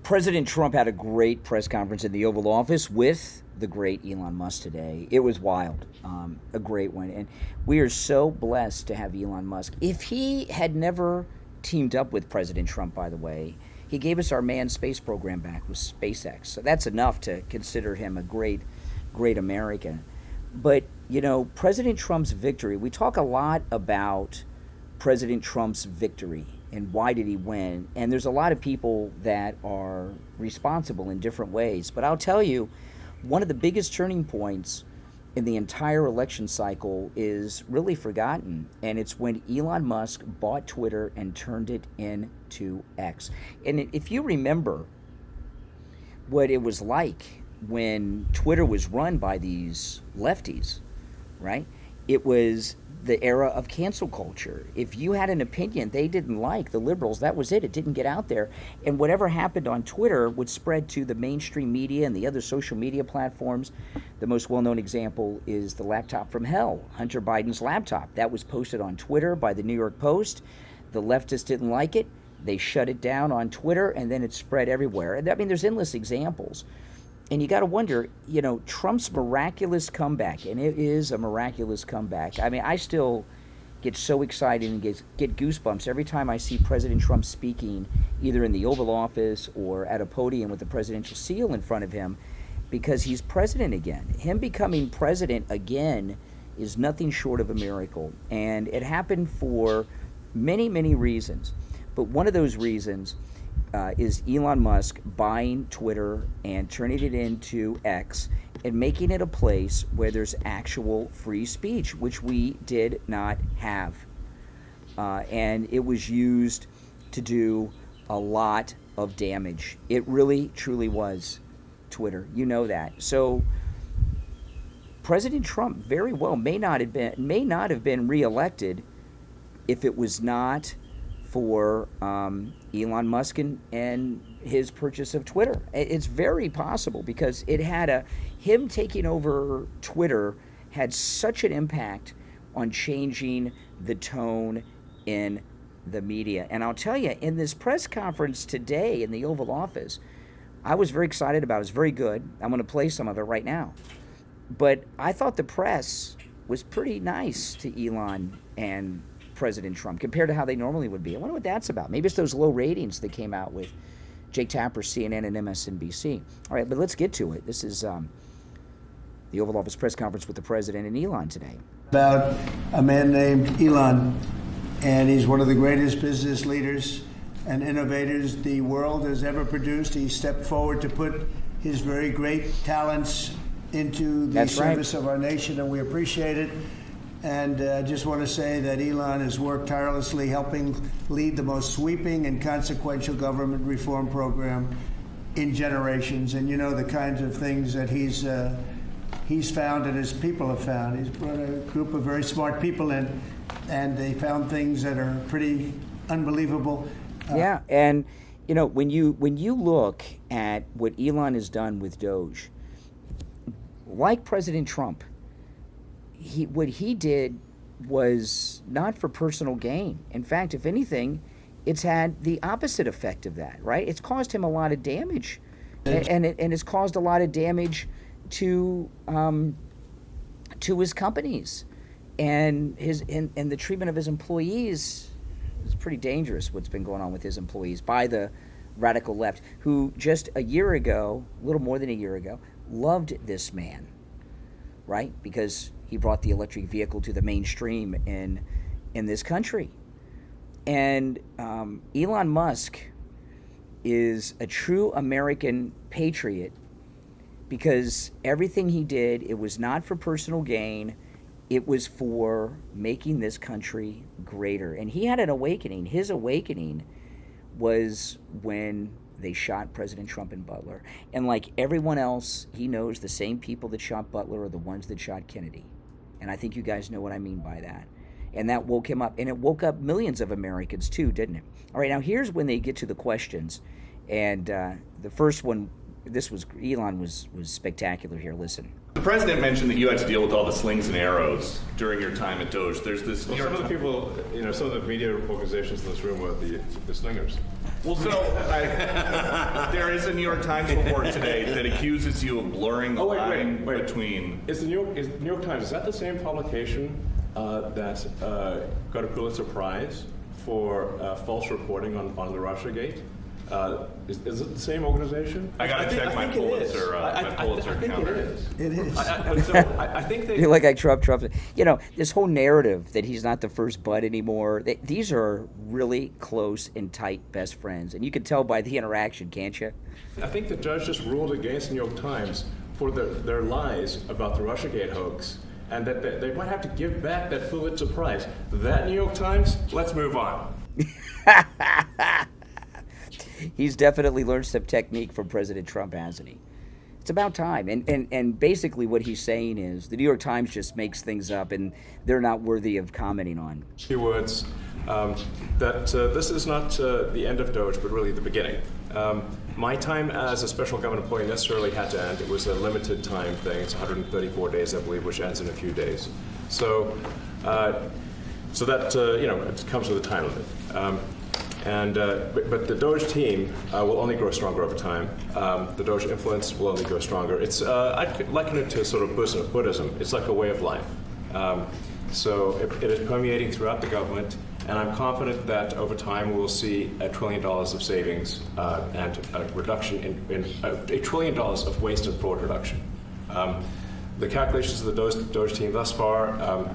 President Trump had a great press conference in the Oval Office with the great Elon Musk today. It was wild, a great one. And we are so blessed to have Elon Musk. If he had never teamed up with President Trump, by the way, he gave us our manned space program back with SpaceX. So that's enough to consider him a great American. But, you know, President Trump's victory, we talk a lot about President Trump's victory and why did he win. And there's a lot of people that are responsible in different ways. But I'll tell you, one of the biggest turning points in the entire election cycle is really forgotten, and it's when Elon Musk bought Twitter and turned it into X. And if you remember what it was like when Twitter was run by these lefties, right? It was the era of cancel culture. If you had an opinion they didn't like, the liberals, that was it. It didn't get out there. And whatever happened on Twitter would spread to the mainstream media and the other social media platforms. The most well-known example is the laptop from hell, Hunter Biden's laptop. That was posted on Twitter by the New York Post. The leftists didn't like it. They shut it down on Twitter, and then it spread everywhere. And I mean, there's endless examples. And you got to wonder, you know, Trump's miraculous comeback, and it is a miraculous comeback. I mean, I still get so excited and get goosebumps every time I see President Trump speaking, either in the Oval Office or at a podium with the presidential seal in front of him, because he's president again. Him becoming president again is nothing short of a miracle. And it happened for many, many reasons. But one of those reasons is Elon Musk buying Twitter and turning it into X and making it a place where there's actual free speech, which we did not have. And it was used to do a lot of damage. It really, truly was Twitter. You know that. So President Trump very well may not have been reelected if it was not for Elon Musk and his purchase of Twitter. It's very possible because it had him taking over Twitter had such an impact on changing the tone in the media. And I'll tell you, in this press conference today in the Oval Office, I was very excited about it. It was very good. I'm going to play some of it right now. But I thought the press was pretty nice to Elon and President Trump compared to how they normally would be. I wonder what that's about. Maybe it's those low ratings that came out with Jake Tapper, CNN, and MSNBC. All right, but let's get to it. This is the Oval Office press conference with the president and Elon today. About a man named Elon, and he's one of the greatest business leaders and innovators the world has ever produced. He stepped forward to put his very great talents into the service of our nation, and we appreciate it. And I just want to say that Elon has worked tirelessly helping lead the most sweeping and consequential government reform program in generations. And you know the kinds of things that he's found and his people have found. He's brought a group of very smart people in, and they found things that are pretty unbelievable. Yeah, and you know, when you look at what Elon has done with DOGE, like President Trump, what he did was not for personal gain. In fact, if anything, it's had the opposite effect of that, right? It's caused him a lot of damage, and it's caused a lot of damage to his companies and the treatment of his employees. It's pretty dangerous what's been going on with his employees by the radical left, who just a year ago, a little more than a year ago, loved this man, right? Because he brought the electric vehicle to the mainstream in this country. And Elon Musk is a true American patriot because everything he did, it was not for personal gain. It was for making this country greater. And he had an awakening. His awakening was when they shot President Trump in Butler. And like everyone else, he knows the same people that shot Butler are the ones that shot Kennedy. And I think you guys know what I mean by that. And that woke him up. And it woke up millions of Americans too, didn't it? All right, now here's when they get to the questions. And the first one, Elon was spectacular here. Listen. The president mentioned that you had to deal with all the slings and arrows during your time at DOGE. There's this. Well, some of the people, some of the media organizations in this room were the slingers. Well, so there is a New York Times report today that accuses you of blurring the line between. Is the New York Times, is that the same publication that got a Pulitzer Prize for false reporting on the Russiagate? Is it the same organization? I got to check my Pulitzer counter. It is. I think they. Like Trump. This whole narrative that he's not the first bud anymore. These are really close and tight best friends, and you can tell by the interaction, can't you? I think the judge just ruled against the New York Times for their lies about the Russiagate hoax, and that they might have to give back that Pulitzer Prize. That New York Times. Let's move on. He's definitely learned some technique from President Trump, hasn't he? It's about time. And basically what he's saying is the New York Times just makes things up and they're not worthy of commenting on. Few words that this is not the end of DOGE, but really the beginning. My time as a special government employee necessarily had to end. It was a limited time thing. It's 134 days, I believe, which ends in a few days. So that it comes with a time limit. But the DOGE team will only grow stronger over time. The DOGE influence will only grow stronger. It's I'd liken it to sort of Buddhism. It's like a way of life. So it is permeating throughout the government, and I'm confident that over time we'll see $1 trillion of savings and a reduction in $1 trillion of waste and fraud reduction. The calculations of the DOGE team thus far.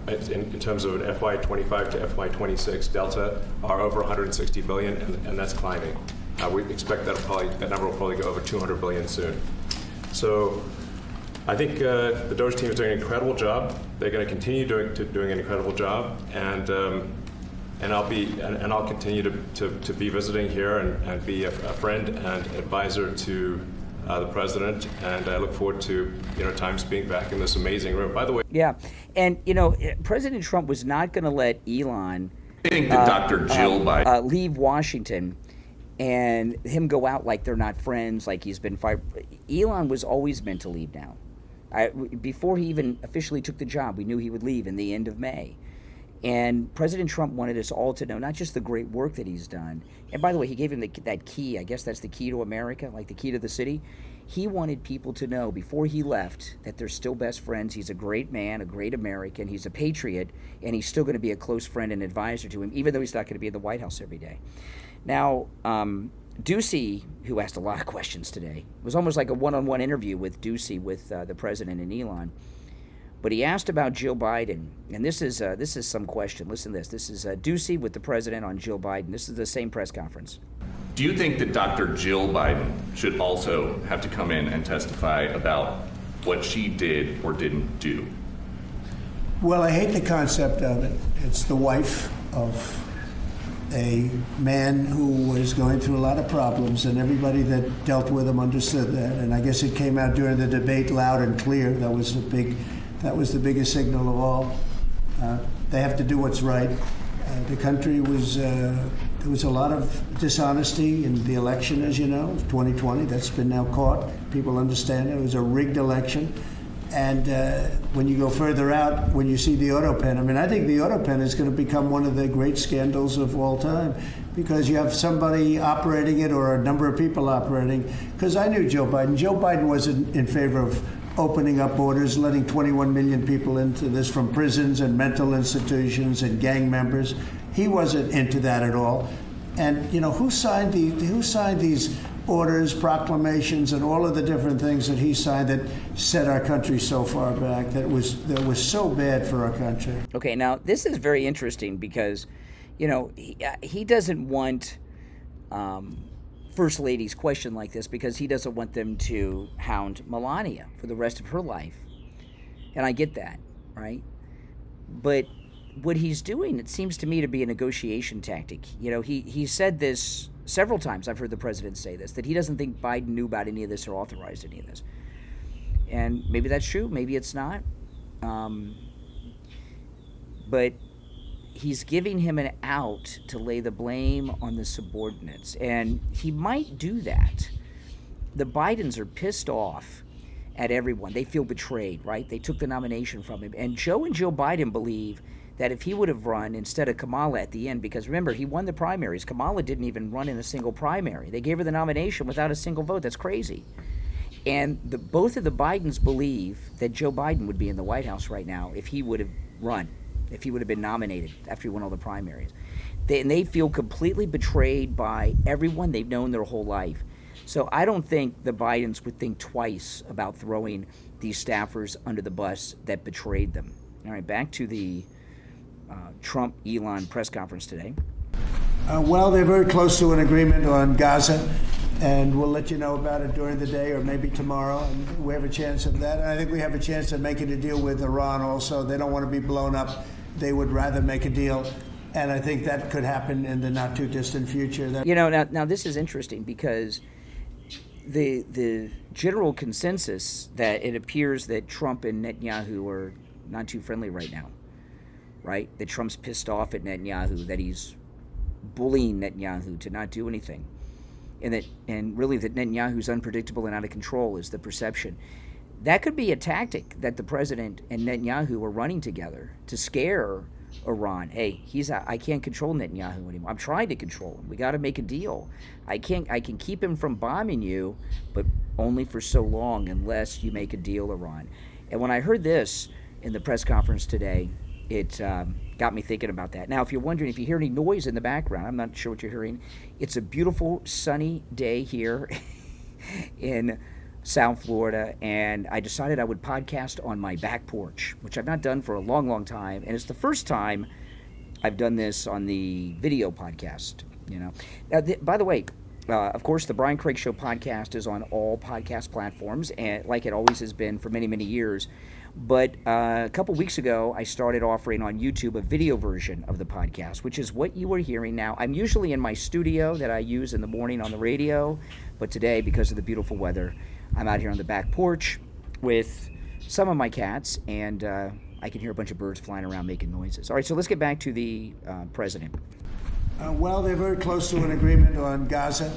In terms of an FY25 to FY26 delta are over 160 billion, and that's climbing. We expect that number will probably go over 200 billion soon. So I think the DOGE team is doing an incredible job. They're going to continue doing an incredible job, and I'll continue to be visiting here and be a friend and advisor to the president, and I look forward to Times being back in this amazing room. By the way, yeah, and President Trump was not going to let Elon I think that Dr. Jill Biden leave Washington and him go out like they're not friends, like he's been fired. Elon was always meant to leave now. Before he even officially took the job, we knew he would leave in the end of May. And President Trump wanted us all to know not just the great work that he's done. And by the way, he gave him that key. I guess that's the key to America, like the key to the city. He wanted people to know before he left that they're still best friends. He's a great man, a great American. He's a patriot, and he's still going to be a close friend and advisor to him, even though he's not going to be in the White House every day. Now, Ducey, who asked a lot of questions today, it was almost like a one-on-one interview with Ducey, with the president and Elon. But he asked about Jill Biden, and this is some question. Listen to this. This is Ducey with the president on Jill Biden. This is the same press conference. Do you think that Dr. Jill Biden should also have to come in and testify about what she did or didn't do? Well, I hate the concept of it. It's the wife of a man who was going through a lot of problems, and everybody that dealt with him understood that. And I guess it came out during the debate loud and clear. That was the biggest signal of all. They have to do what's right. The country was, there was a lot of dishonesty in the election, as you know, of 2020. That's been now caught. People understand it. It was a rigged election. And when you go further out, when you see the auto pen, I think the auto pen is going to become one of the great scandals of all time, because you have somebody operating it or a number of people operating. Because I knew Joe Biden. Joe Biden wasn't in favor of opening up borders, letting 21 million people into this from prisons and mental institutions and gang members. He wasn't into that at all. And who signed these orders, proclamations, and all of the different things that he signed that set our country so far back, that was so bad for our country? Okay, now this is very interesting because, he doesn't want First Lady's question like this because he doesn't want them to hound Melania for the rest of her life. And I get that, right? But what he's doing, it seems to me to be a negotiation tactic. He said this several times. I've heard the president say this, that he doesn't think Biden knew about any of this or authorized any of this. And maybe that's true, maybe it's not. But he's giving him an out to lay the blame on the subordinates. And he might do that. The Bidens are pissed off at everyone. They feel betrayed, right? They took the nomination from him. And Joe and Jill Biden believe that if he would have run instead of Kamala at the end, because remember, he won the primaries. Kamala didn't even run in a single primary. They gave her the nomination without a single vote. That's crazy. And both of the Bidens believe that Joe Biden would be in the White House right now if he would have run, if he would have been nominated after he won all the primaries. They feel completely betrayed by everyone they've known their whole life. So I don't think the Bidens would think twice about throwing these staffers under the bus that betrayed them. All right, back to the Trump-Elon press conference today. Well, they're very close to an agreement on Gaza, and we'll let you know about it during the day or maybe tomorrow. And we have a chance of that. And I think we have a chance of making a deal with Iran also. They don't want to be blown up. They would rather make a deal. And I think that could happen in the not-too-distant future. Now this is interesting because the general consensus that it appears that Trump and Netanyahu are not too friendly right now, right? That Trump's pissed off at Netanyahu, that he's bullying Netanyahu to not do anything, and really that Netanyahu's unpredictable and out of control is the perception. That could be a tactic that the president and Netanyahu are running together to scare Iran. Hey, I can't control Netanyahu anymore. I'm trying to control him. We got to make a deal. I can keep him from bombing you, but only for so long unless you make a deal, Iran. And when I heard this in the press conference today, it got me thinking about that. Now, if you're wondering if you hear any noise in the background, I'm not sure what you're hearing. It's a beautiful sunny day here in South Florida, and I decided I would podcast on my back porch, which I've not done for a long, long time, and it's the first time I've done this on the video podcast. Now, by the way, of course, the Brian Craig Show podcast is on all podcast platforms, and like it always has been for many, many years. But a couple weeks ago, I started offering on YouTube a video version of the podcast, which is what you are hearing now. I'm usually in my studio that I use in the morning on the radio, but today, because of the beautiful weather, I'm out here on the back porch with some of my cats, and I can hear a bunch of birds flying around making noises. All right, so let's get back to the president. Well, they're very close to an agreement on Gaza,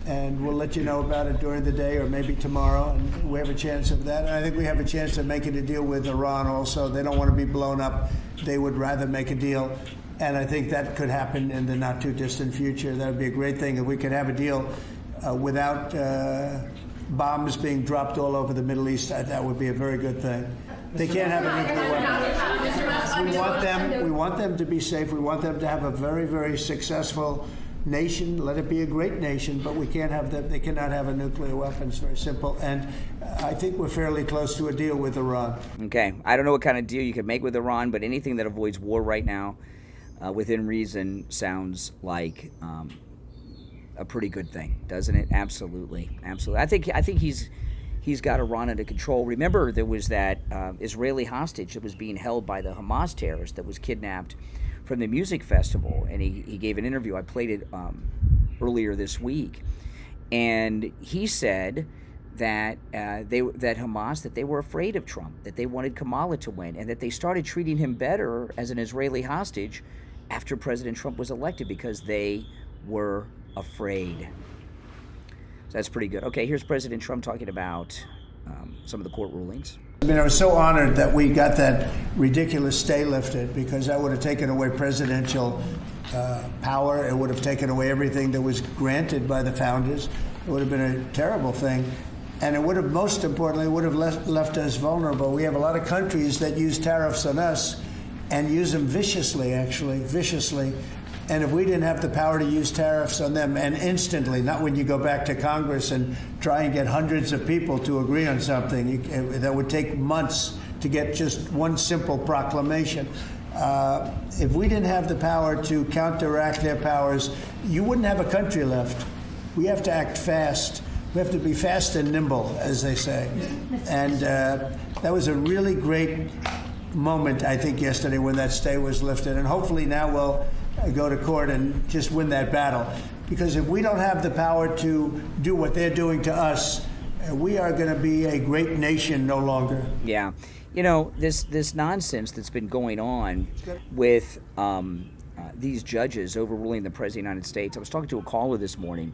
and we'll let you know about it during the day or maybe tomorrow. And we have a chance of that. And I think we have a chance of making a deal with Iran also. They don't want to be blown up. They would rather make a deal. And I think that could happen in the not-too-distant future. That would be a great thing if we could have a deal without bombs being dropped all over the Middle East. That would be a very good thing. They can't have a nuclear weapon. We want them to be safe. We want them to have a very, very successful nation. Let it be a great nation, but we can't have them. They cannot have a nuclear weapon. It's very simple. And I think we're fairly close to a deal with Iran. Okay. I don't know what kind of deal you can make with Iran, but anything that avoids war right now, within reason, sounds like a pretty good thing, doesn't it? Absolutely. I think he's got Iran under control. Remember, there was that Israeli hostage that was being held by the Hamas terrorist that was kidnapped from the music festival, and he gave an interview. I played it earlier this week, and he said that Hamas, that they were afraid of Trump, that they wanted Kamala to win, and that they started treating him better as an Israeli hostage after President Trump was elected because they were afraid. So that's pretty good. Okay, here's President Trump talking about some of the court rulings. I mean, I was so honored that we got that ridiculous stay lifted, because that would have taken away presidential power. It would have taken away everything that was granted by the founders. It would have been a terrible thing. And it would have, most importantly, would have left us vulnerable. We have a lot of countries that use tariffs on us and use them viciously, viciously. And if we didn't have the power to use tariffs on them, and instantly, not when you go back to Congress and try and get hundreds of people to agree on something, that would take months to get just one simple proclamation. If we didn't have the power to counteract their powers, you wouldn't have a country left. We have to act fast. We have to be fast and nimble, as they say. And that was a really great moment, I think, yesterday when that stay was lifted. And hopefully now we'll go to court and just win that battle. Because if we don't have the power to do what they're doing to us, we are going to be a great nation no longer. Yeah. You know, this nonsense that's been going on with these judges overruling the President of the United States. I was talking to a caller this morning,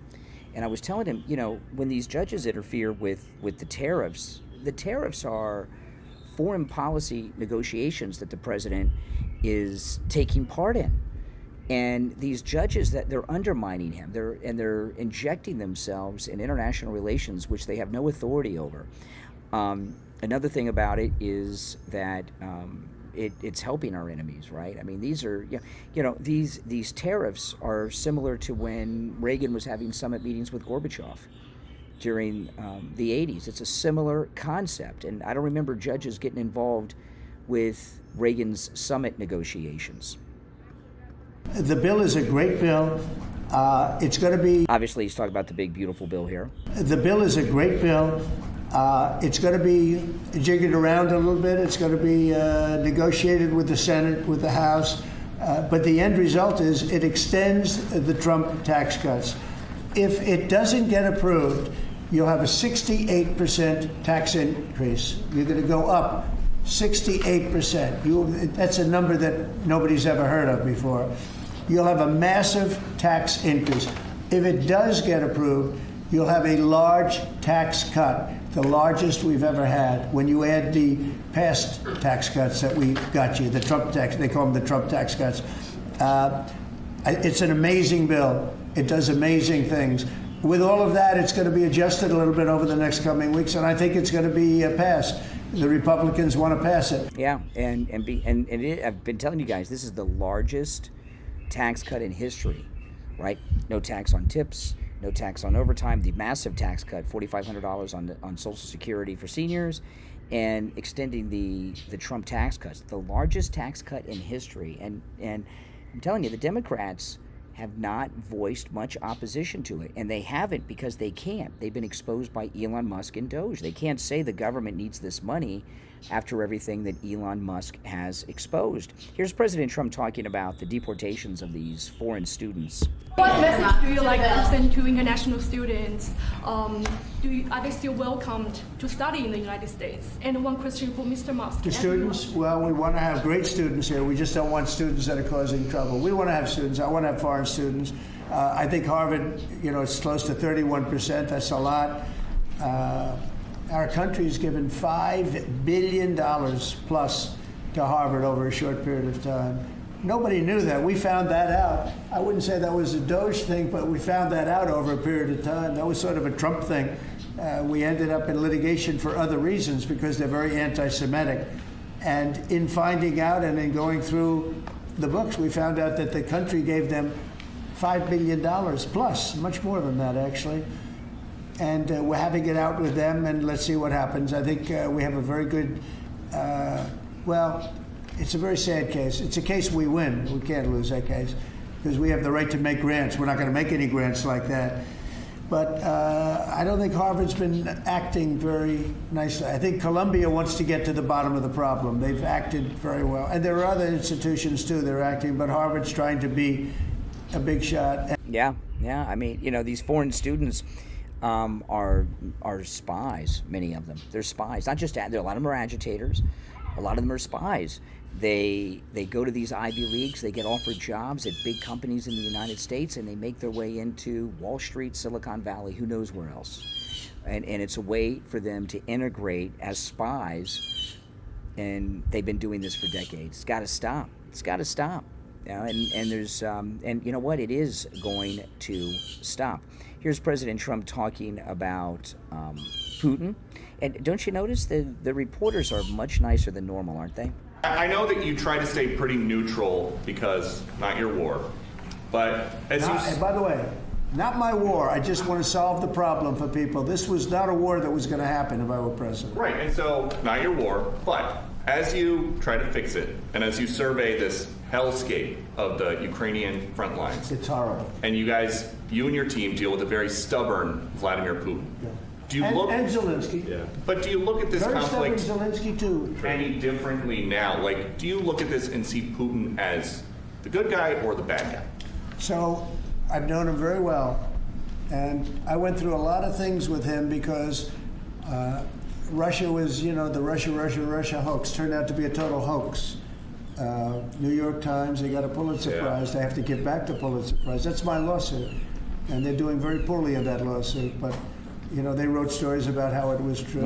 and I was telling him, you know, when these judges interfere with the tariffs, the tariffs are foreign policy negotiations that the president is taking part in. And these judges, that they're undermining him, they're injecting themselves in international relations which they have no authority over. Another thing about it is that it's helping our enemies, right? I mean, these are, these tariffs are similar to when Reagan was having summit meetings with Gorbachev during the 80s. It's a similar concept, and I don't remember judges getting involved with Reagan's summit negotiations. The bill is a great bill. It's going to be... Obviously, he's talking about the big, beautiful bill here. The bill is a great bill. It's going to be jiggered around a little bit. It's going to be negotiated with the Senate, with the House. But the end result is it extends the Trump tax cuts. If it doesn't get approved, you'll have a 68% tax increase. You're going to go up 68%. That's a number that nobody's ever heard of before. You'll have a massive tax increase. If it does get approved, you'll have a large tax cut, the largest we've ever had. When you add the past tax cuts that we got you, the Trump tax, they call them the Trump tax cuts. It's an amazing bill. It does amazing things. With all of that, it's going to be adjusted a little bit over the next coming weeks, and I think it's going to be passed. The Republicans want to pass it. Yeah, I've been telling you guys, this is the largest tax cut in history, right? No tax on tips, no tax on overtime, the massive tax cut, $4,500 on Social Security for seniors, and extending the Trump tax cuts, the largest tax cut in history. And I'm telling you, the Democrats have not voiced much opposition to it, and they haven't because they can't. They've been exposed by Elon Musk and DOGE. They can't say the government needs this money after everything that Elon Musk has exposed. Here's President Trump talking about the deportations of these foreign students. What message do you like to send to international students? Are they still welcomed to study in the United States? And one question for Mr. Musk. The students, well, we want to have great students here. We just don't want students that are causing trouble. We want to have students. I want to have foreign students. I think Harvard, it's close to 31%. That's a lot. Our country has given $5 billion plus to Harvard over a short period of time. Nobody knew that. We found that out. I wouldn't say that was a DOGE thing, but we found that out over a period of time. That was sort of a Trump thing. We ended up in litigation for other reasons because they're very anti-Semitic. And in finding out and in going through the books, we found out that the country gave them $5 billion plus, much more than that, actually. And we're having it out with them, and let's see what happens. I think we have a very good, it's a very sad case. It's a case we win. We can't lose that case because we have the right to make grants. We're not going to make any grants like that. But I don't think Harvard's been acting very nicely. I think Columbia wants to get to the bottom of the problem. They've acted very well. And there are other institutions, too, that are acting, but Harvard's trying to be a big shot. Yeah. I mean, these foreign students are spies, many of them. They're spies. Not just that. A lot of them are agitators. A lot of them are spies. They go to these Ivy Leagues, they get offered jobs at big companies in the United States, and they make their way into Wall Street, Silicon Valley, who knows where else. And it's a way for them to integrate as spies, and they've been doing this for decades. It's got to stop. It's got to stop. And there's and you know what? It is going to stop. Here's President Trump talking about Putin. And don't you notice the reporters are much nicer than normal, aren't they? I know that you try to stay pretty neutral because not your war, but And by the way, not my war. I just want to solve the problem for people. This was not a war that was going to happen if I were president. Right, and so not your war, but as you try to fix it, and as you survey this hellscape of the Ukrainian front lines, it's horrible. And you and your team deal with a very stubborn Vladimir Putin. Yeah. And Zelensky. Yeah. But do you look at this very conflict Zelensky too. any differently now? Like, do you look at this and see Putin as the good guy or the bad guy? So I've known him very well, and I went through a lot of things with him because Russia was, the Russia hoax turned out to be a total hoax. New York Times, they got a Pulitzer Prize. They have to give back the Pulitzer Prize. That's my lawsuit, and they're doing very poorly in that lawsuit. But they wrote stories about how it was true.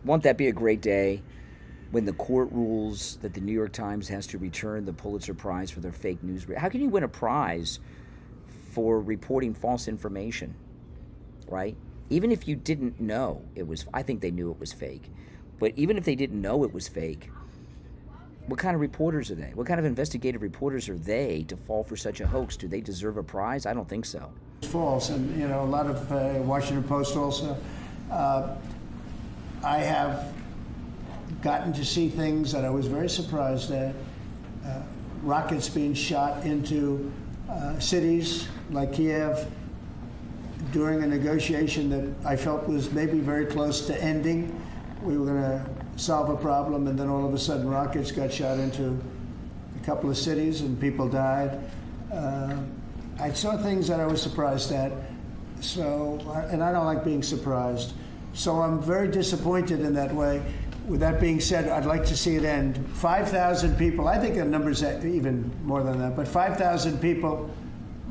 Won't that be a great day when the court rules that the New York Times has to return the Pulitzer Prize for their fake news? How can you win a prize for reporting false information, right? Even if you didn't know it was, I think they knew it was fake, but even if they didn't know it was fake, what kind of reporters are they? What kind of investigative reporters are they to fall for such a hoax? Do they deserve a prize? I don't think so. It's false, and a lot of Washington Post also. I have gotten to see things that I was very surprised at. Rockets being shot into cities like Kiev during a negotiation that I felt was maybe very close to ending. We were going to solve a problem, and then all of a sudden rockets got shot into a couple of cities and people died. I saw things that I was surprised at, and I don't like being surprised. So I'm very disappointed in that way. With that being said, I'd like to see it end. 5,000 people, I think the number's even more than that, but 5,000 people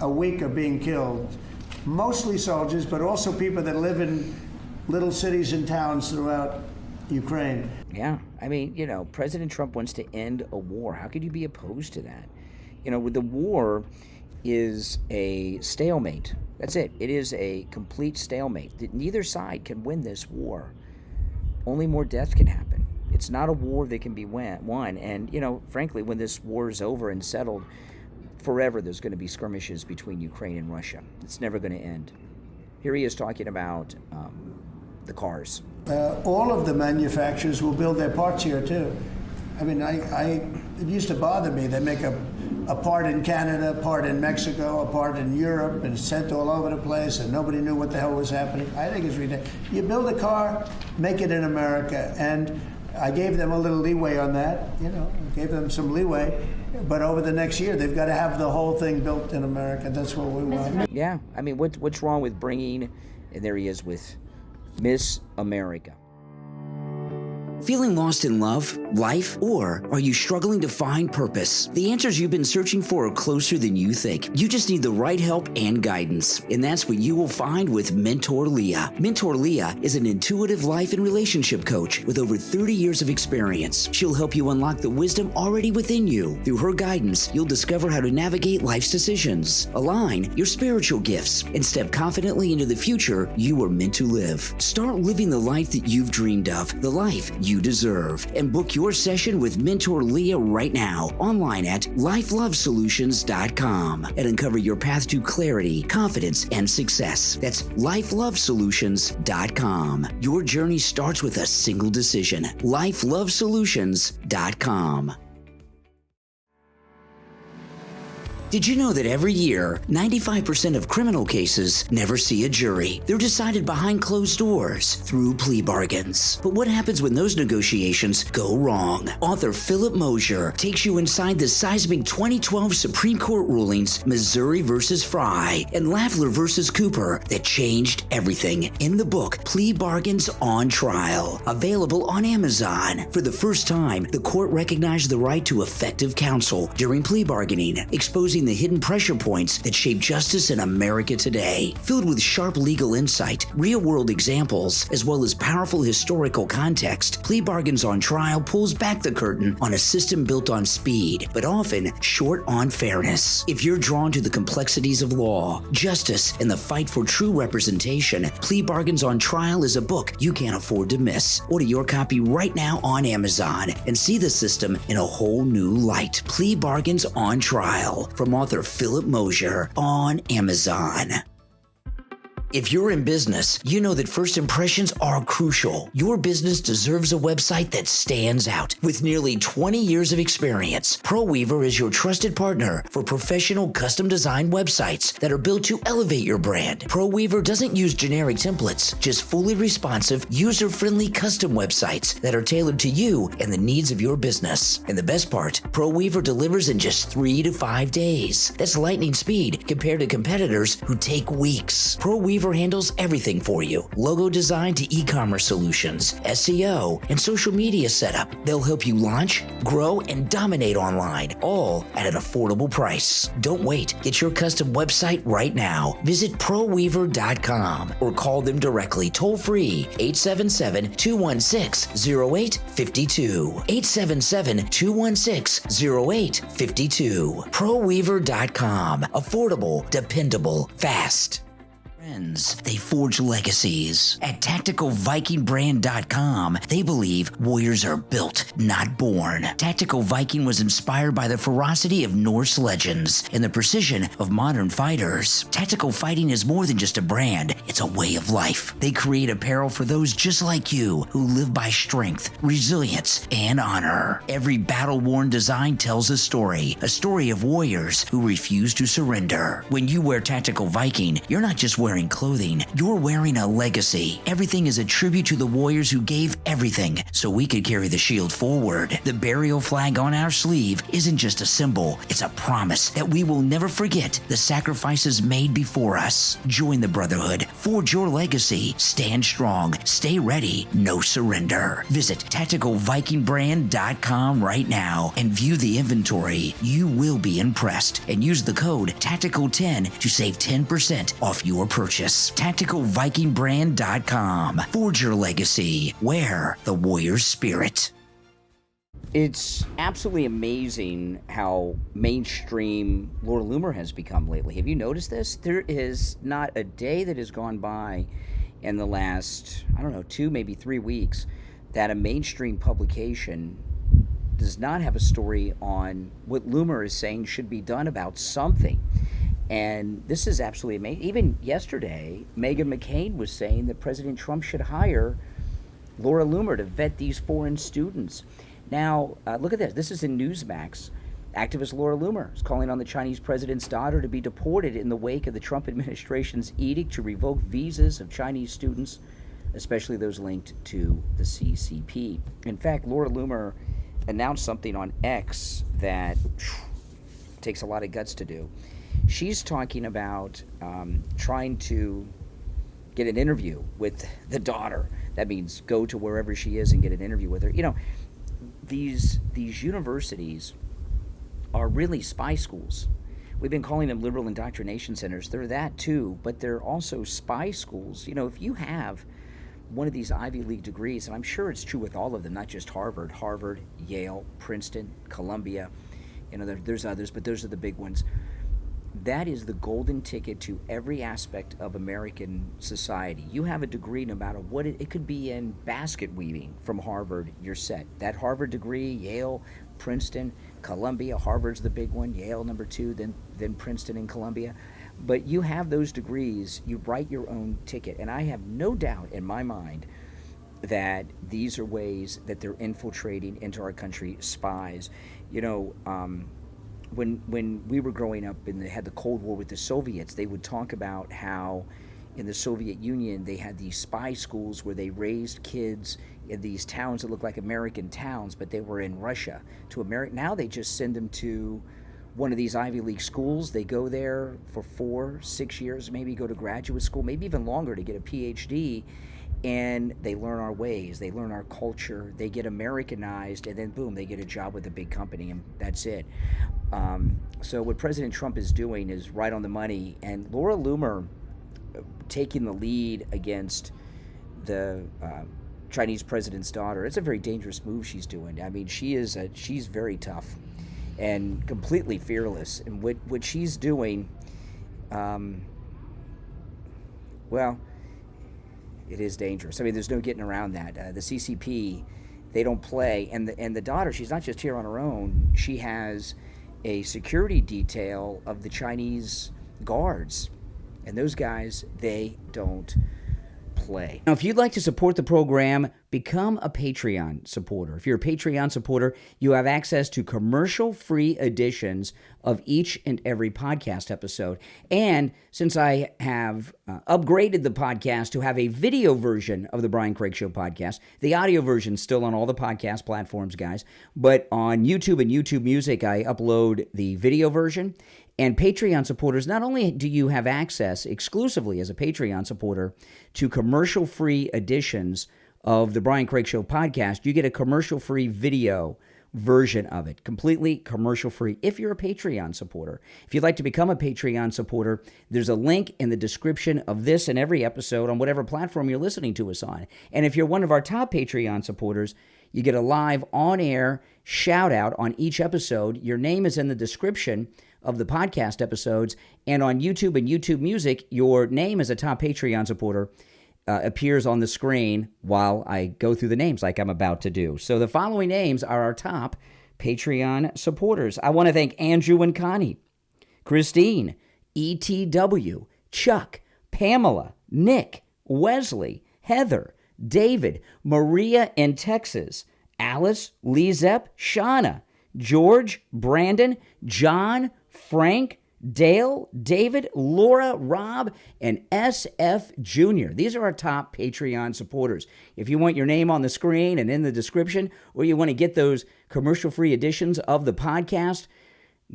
a week are being killed. Mostly soldiers, but also people that live in little cities and towns throughout Ukraine. Yeah, I mean, President Trump wants to end a war. How could you be opposed to that? The war is a stalemate. That's it. It is a complete stalemate. Neither side can win this war. Only more death can happen. It's not a war that can be won. And, frankly, when this war is over and settled, forever there's going to be skirmishes between Ukraine and Russia. It's never going to end. Here he is talking about the cars. All of the manufacturers will build their parts here, too. I mean, it used to bother me. They make a part in Canada, a part in Mexico, a part in Europe, and it's sent all over the place, and nobody knew what the hell was happening. I think it's ridiculous. You build a car, make it in America, and I gave them a little leeway on that, gave them some leeway, but over the next year, they've got to have the whole thing built in America. That's what we want. Yeah, I mean, what's wrong with bringing, and there he is with Miss America. Feeling lost in love, life, or are you struggling to find purpose? The answers you've been searching for are closer than you think. You just need the right help and guidance. And that's what you will find with Mentor Leah. Mentor Leah is an intuitive life and relationship coach with over 30 years of experience. She'll help you unlock the wisdom already within you. Through her guidance, you'll discover how to navigate life's decisions, align your spiritual gifts, and step confidently into the future you were meant to live. Start living the life that you've dreamed of, the life you deserve, and book your session with Mentor Leah right now online at lifelovesolutions.com and uncover your path to clarity, confidence, and success. That's lifelovesolutions.com. Your journey starts with a single decision. lifelovesolutions.com. Did you know that every year, 95% of criminal cases never see a jury? They're decided behind closed doors through plea bargains. But what happens when those negotiations go wrong? Author Philip Mosier takes you inside the seismic 2012 Supreme Court rulings, Missouri versus Fry and Lafler versus Cooper, that changed everything in the book Plea Bargains on Trial. Available on Amazon. For the first time, the court recognized the right to effective counsel during plea bargaining, exposing the hidden pressure points that shape justice in America today. Filled with sharp legal insight, real-world examples, as well as powerful historical context, Plea Bargains on Trial pulls back the curtain on a system built on speed, but often short on fairness. If you're drawn to the complexities of law, justice, and the fight for true representation, Plea Bargains on Trial is a book you can't afford to miss. Order your copy right now on Amazon and see the system in a whole new light. Plea Bargains on Trial from author Philip Mosier on Amazon. If you're in business, you know that first impressions are crucial. Your business deserves a website that stands out. With nearly 20 years of experience, ProWeaver is your trusted partner for professional custom design websites that are built to elevate your brand. ProWeaver doesn't use generic templates, just fully responsive, user-friendly custom websites that are tailored to you and the needs of your business. And the best part, ProWeaver delivers in just 3 to 5 days. That's lightning speed compared to competitors who take weeks. ProWeaver Weaver handles everything for you. Logo design to e-commerce solutions, SEO, and social media setup. They'll help you launch, grow, and dominate online, all at an affordable price. Don't wait. Get your custom website right now. Visit ProWeaver.com or call them directly toll-free 877-216-0852. 877-216-0852. ProWeaver.com. Affordable, dependable, fast. Friends, they forge legacies. At TacticalVikingBrand.com, they believe warriors are built, not born. Tactical Viking was inspired by the ferocity of Norse legends and the precision of modern fighters. Tactical fighting is more than just a brand, it's a way of life. They create apparel for those just like you who live by strength, resilience, and honor. Every battle-worn design tells a story of warriors who refuse to surrender. When you wear Tactical Viking, you're not just wearing clothing, you're wearing a legacy. Everything is a tribute to the warriors who gave everything so we could carry the shield forward. The burial flag on our sleeve isn't just a symbol, it's a promise that we will never forget the sacrifices made before us. Join the Brotherhood, forge your legacy, stand strong, stay ready, no surrender. Visit TacticalVikingBrand.com right now and view the inventory. You will be impressed, and use the code TACTICAL10 to save 10% off your purchase. TacticalVikingBrand.com. Forge your legacy. Wear the warrior's spirit. It's absolutely amazing how mainstream Laura Loomer has become lately. Have you noticed this? There is not a day that has gone by in the last, 2, maybe 3 weeks, that a mainstream publication does not have a story on what Loomer is saying should be done about something. And this is absolutely amazing. Even yesterday, Meghan McCain was saying that President Trump should hire Laura Loomer to vet these foreign students. Now, look at this. This is in Newsmax. Activist Laura Loomer is calling on the Chinese president's daughter to be deported in the wake of the Trump administration's edict to revoke visas of Chinese students, especially those linked to the CCP. In fact, Laura Loomer announced something on X that takes a lot of guts to do. She's talking about trying to get an interview with the daughter. That means go to wherever she is and get an interview with her. You know, these universities are really spy schools. We've been calling them liberal indoctrination centers. They're that too, but they're also spy schools. You know, if you have one of these Ivy League degrees, and I'm sure it's true with all of them, not just Harvard, Yale, Princeton, Columbia, there's others, but those are the big ones. That is the golden ticket to every aspect of American society. You have a degree, no matter what it could be in basket weaving from Harvard, you're set. That Harvard degree, Yale, Princeton, Columbia. Harvard's the big one, Yale number 2, then Princeton and Columbia. But you have those degrees, you write your own ticket. And I have no doubt in my mind that these are ways that they're infiltrating into our country, spies. When we were growing up and they had the Cold War with the Soviets, they would talk about how in the Soviet Union they had these spy schools where they raised kids in these towns that looked like American towns, but they were in Russia. Now they just send them to one of these Ivy League schools. They go there for 4-6 years, maybe go to graduate school, maybe even longer to get a PhD, and they learn our ways, they learn our culture, they get Americanized, and then boom, they get a job with a big company, and that's it. So what President Trump is doing is right on the money, and Laura Loomer taking the lead against the Chinese president's daughter, it's a very dangerous move she's doing. I mean, she's very tough and completely fearless, and what she's doing, well, it is dangerous. I mean, there's no getting around that. The CCP, they don't play, and the daughter, she's not just here on her own. She has a security detail of the Chinese guards, and those guys, they don't play. Now, if you'd like to support the program, become a Patreon supporter. If you're a Patreon supporter, you have access to commercial-free editions of each and every podcast episode. And since I have upgraded the podcast to have a video version of the Brian Craig Show podcast, the audio version's still on all the podcast platforms, guys. But on YouTube and YouTube Music, I upload the video version. And Patreon supporters, not only do you have access exclusively as a Patreon supporter to commercial-free editions of the Brian Craig Show podcast, you get a commercial-free video version of it, completely commercial-free, if you're a Patreon supporter. If you'd like to become a Patreon supporter, there's a link in the description of this and every episode on whatever platform you're listening to us on. And if you're one of our top Patreon supporters, you get a live on-air shout-out on each episode. Your name is in the description of the podcast episodes, and on YouTube and YouTube Music, your name as a top Patreon supporter appears on the screen while I go through the names like I'm about to do. So the following names are our top Patreon supporters. I want to thank Andrew and Connie, Christine, ETW, Chuck, Pamela, Nick, Wesley, Heather, David, Maria in Texas, Alice, LeeZep, Shawna, George, Brandon, John, Frank, Dale, David, Laura, Rob, and SFjr. These are our top Patreon supporters. If you want your name on the screen and in the description, or you want to get those commercial-free editions of the podcast,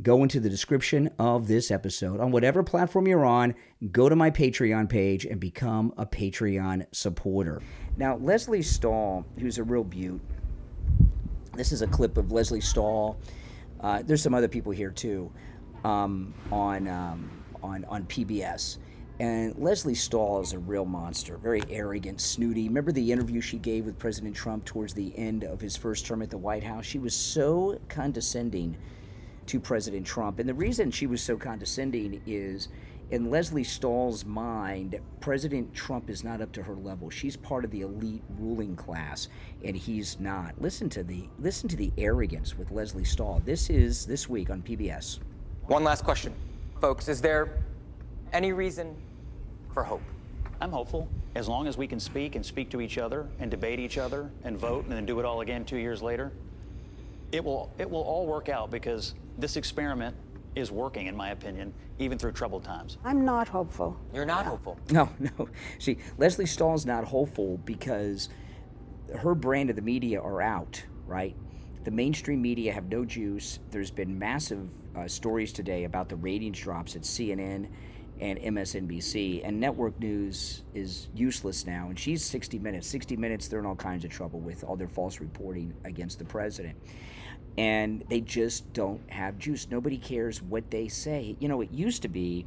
go into the description of this episode. On whatever platform you're on, go to my Patreon page and become a Patreon supporter. Now, Lesley Stahl, who's a real beaut, this is a clip of Lesley Stahl. There's some other people here, too. On PBS. And Lesley Stahl is a real monster, very arrogant, snooty. Remember the interview she gave with President Trump towards the end of his first term at the White House? She was so condescending to President Trump. And the reason she was so condescending is, in Lesley Stahl's mind, President Trump is not up to her level. She's part of the elite ruling class, and he's not. Listen to the arrogance with Lesley Stahl. This is This Week on PBS. One last question, folks. Is there any reason for hope? I'm hopeful. As long as we can speak to each other and debate each other and vote and then do it all again 2 years later, it will all work out, because this experiment is working, in my opinion, even through troubled times. I'm not hopeful. You're not hopeful. No. See, Lesley Stahl's not hopeful because her brand of the media are out, right? The mainstream media have no juice. There's been massive stories today about the ratings drops at CNN and MSNBC, and network news is useless now. And she's 60 Minutes. 60 Minutes, they're in all kinds of trouble with all their false reporting against the president. And they just don't have juice. Nobody cares what they say. You know, it used to be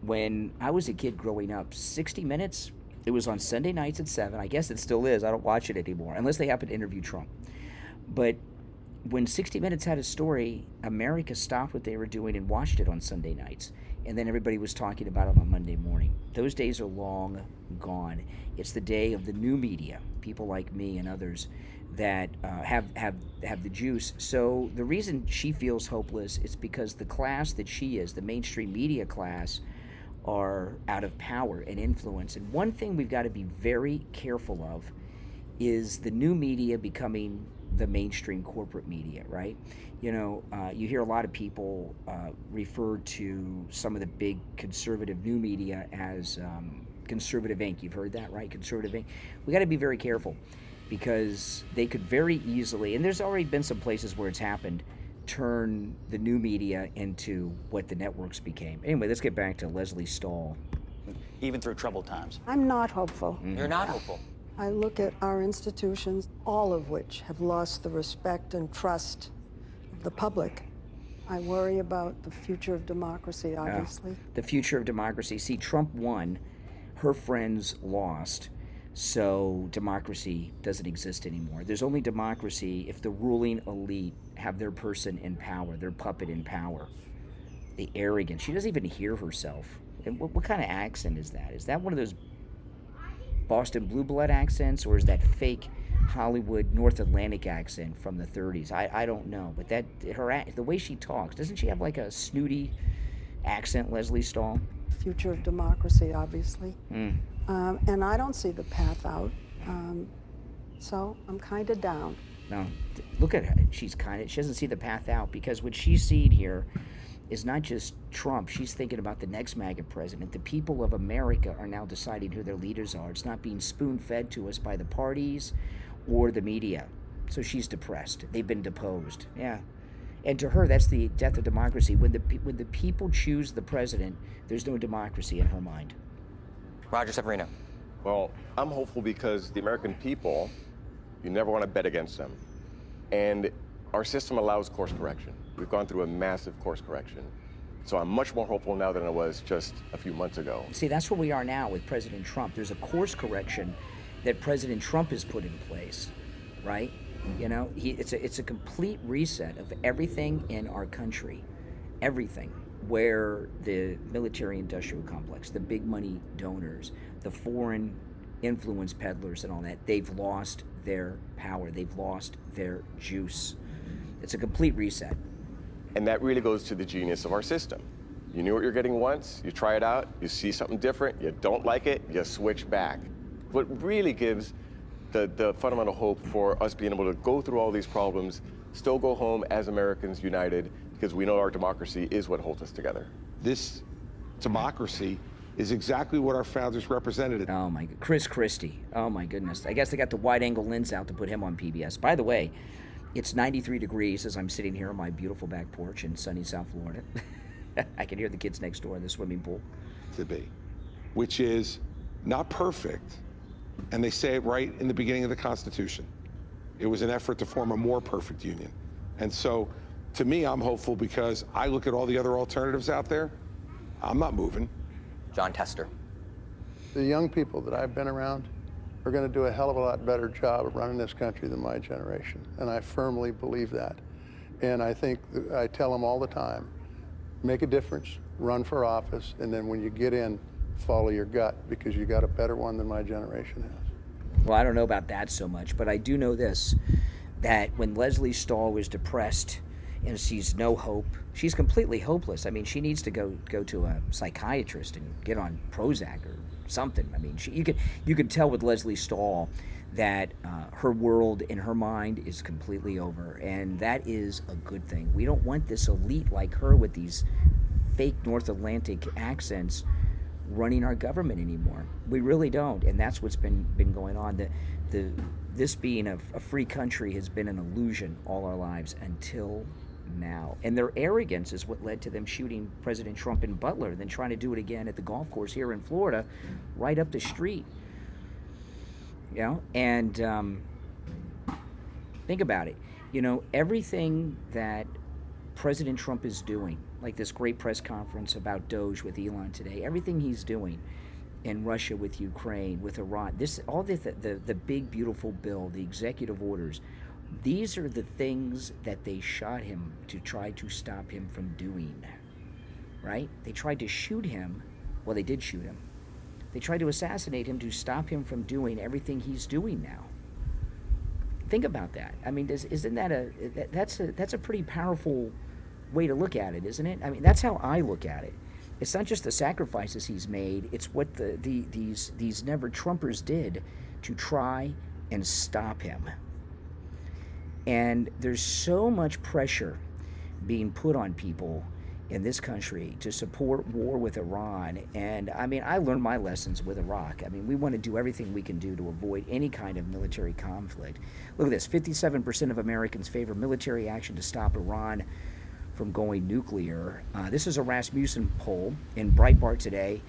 when I was a kid growing up, 60 Minutes, it was on Sunday nights at 7. I guess it still is. I don't watch it anymore, unless they happen to interview Trump. But when 60 Minutes had a story, America stopped what they were doing and watched it on Sunday nights. And then everybody was talking about it on Monday morning. Those days are long gone. It's the day of the new media, people like me and others that have the juice. So the reason she feels hopeless is because the class that she is, the mainstream media class, are out of power and influence. And one thing we've got to be very careful of is the new media becoming the mainstream corporate media, right? You know, you hear a lot of people refer to some of the big conservative new media as Conservative Inc. You've heard that, right? Conservative Inc. We got to be very careful, because they could very easily, and there's already been some places where it's happened, turn the new media into what the networks became. Anyway, let's get back to Lesley Stahl. Even through troubled times. I'm not hopeful. You're not hopeful. I look at our institutions, all of which have lost the respect and trust of the public. I worry about the future of democracy, obviously. The future of democracy. See, Trump won, her friends lost, so democracy doesn't exist anymore. There's only democracy if the ruling elite have their person in power, their puppet in power. The arrogance. She doesn't even hear herself. And what kind of accent is that? Is that one of those Boston blue blood accents, or is that fake Hollywood North Atlantic accent from the 30s? I don't know, but the way she talks, doesn't she have like a snooty accent, Lesley Stahl? Future of democracy, obviously. And I don't see the path out, so I'm kind of down. No, look at her. She doesn't see the path out, because what she's seeing here is not just Trump. She's thinking about the next MAGA president. The people of America are now deciding who their leaders are. It's not being spoon-fed to us by the parties or the media. So she's depressed. They've been deposed. Yeah. And to her, that's the death of democracy. When the people choose the president, there's no democracy in her mind. Roger Severino. Well, I'm hopeful because the American people, you never want to bet against them. And our system allows course correction. We've gone through a massive course correction. So I'm much more hopeful now than I was just a few months ago. See, that's where we are now with President Trump. There's a course correction that President Trump has put in place, right? You know, it's a complete reset of everything in our country, everything, where the military-industrial complex, the big money donors, the foreign influence peddlers and all that, they've lost their power. They've lost their juice. It's a complete reset. And that really goes to the genius of our system. You knew what you're getting once, you try it out, you see something different, you don't like it, you switch back. What really gives the fundamental hope for us being able to go through all these problems, still go home as Americans united, because we know our democracy is what holds us together. This democracy is exactly what our founders represented. Oh my, Chris Christie. Oh my goodness. I guess they got the wide-angle lens out to put him on PBS. By the way, it's 93 degrees as I'm sitting here on my beautiful back porch in sunny South Florida. I can hear the kids next door in the swimming pool. To be, which is not perfect, and they say it right in the beginning of the Constitution. It was an effort to form a more perfect union. And so, to me, I'm hopeful because I look at all the other alternatives out there. I'm not moving. John Tester. The young people that I've been around are going to do a hell of a lot better job of running this country than my generation. And I firmly believe that. And I think, I tell them all the time, make a difference, run for office, and then when you get in, follow your gut, because you got a better one than my generation has. Well, I don't know about that so much, but I do know this, that when Lesley Stahl was depressed and sees no hope, she's completely hopeless. I mean, she needs to go to a psychiatrist and get on Prozac or something. I mean, you could tell with Lesley Stahl that her world in her mind is completely over, and that is a good thing. We don't want this elite like her with these fake North Atlantic accents running our government anymore. We really don't, and that's what's been going on. This being a free country has been an illusion all our lives until now. And their arrogance is what led to them shooting President Trump in Butler, then trying to do it again at the golf course here in Florida, right up the street. You know, and think about it. You know, everything that President Trump is doing, like this great press conference about DOGE with Elon today, everything he's doing in Russia with Ukraine, with Iran, all the big, beautiful bill, the executive orders, these are the things that they shot him to try to stop him from doing, right? They tried to shoot him. Well, they did shoot him. They tried to assassinate him to stop him from doing everything he's doing now. Think about that. I mean, isn't that that's a pretty powerful way to look at it, isn't it? I mean, that's how I look at it. It's not just the sacrifices he's made, it's what these never Trumpers did to try and stop him. And there's so much pressure being put on people in this country to support war with Iran. And I mean, I learned my lessons with Iraq. I mean, we want to do everything we can do to avoid any kind of military conflict. Look at this, 57% of Americans favor military action to stop Iran from going nuclear. This is a Rasmussen poll in Breitbart today.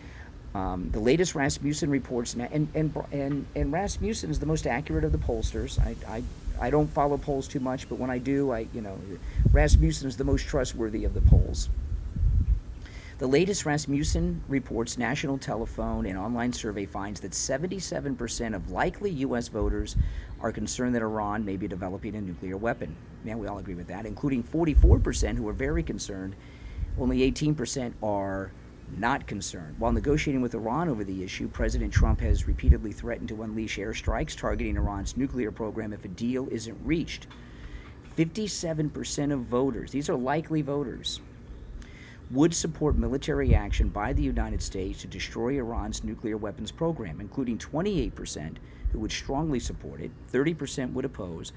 The latest Rasmussen reports, and Rasmussen is the most accurate of the pollsters. I don't follow polls too much, but when I do, Rasmussen is the most trustworthy of the polls. The latest Rasmussen reports national telephone and online survey finds that 77% of likely U.S. voters are concerned that Iran may be developing a nuclear weapon. Yeah, we all agree with that, including 44% who are very concerned. Only 18% are not concerned. While negotiating with Iran over the issue, President Trump has repeatedly threatened to unleash airstrikes targeting Iran's nuclear program if a deal isn't reached. 57% of voters, these are likely voters, would support military action by the United States to destroy Iran's nuclear weapons program, including 28% who would strongly support it, 30% would oppose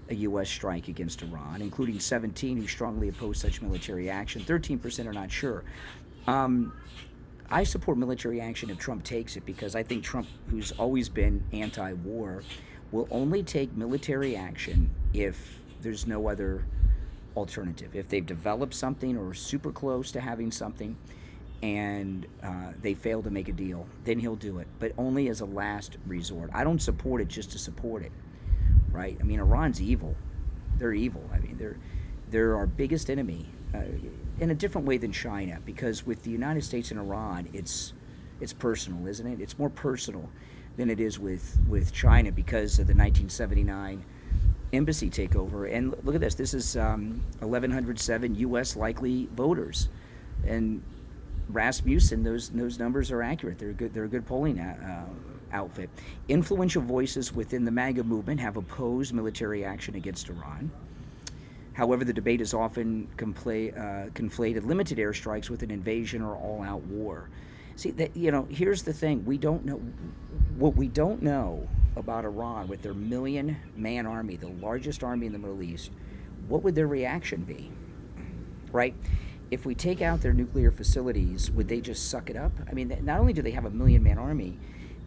a U.S. strike against Iran, including 17 who strongly oppose such military action, 13% are not sure. I support military action if Trump takes it, because I think Trump, who's always been anti-war, will only take military action if there's no other alternative. If they've developed something or are super close to having something and they fail to make a deal, then he'll do it, but only as a last resort. I don't support it just to support it, right? I mean, Iran's evil. They're evil. I mean, they're our biggest enemy in a different way than China, because with the United States and Iran, it's personal, isn't it? It's more personal than it is with China because of the 1979 embassy takeover. And look at this. This is 1,107 U.S. likely voters, and Rasmussen, those numbers are accurate. They're a good polling outfit. Influential voices within the MAGA movement have opposed military action against Iran. However, the debate is often conflated limited airstrikes with an invasion or all-out war. See, here's the thing. We don't know what we don't know about Iran with their 1 million-man army, the largest army in the Middle East. What would their reaction be, right? If we take out their nuclear facilities, would they just suck it up? I mean, not only do they have a 1 million-man army,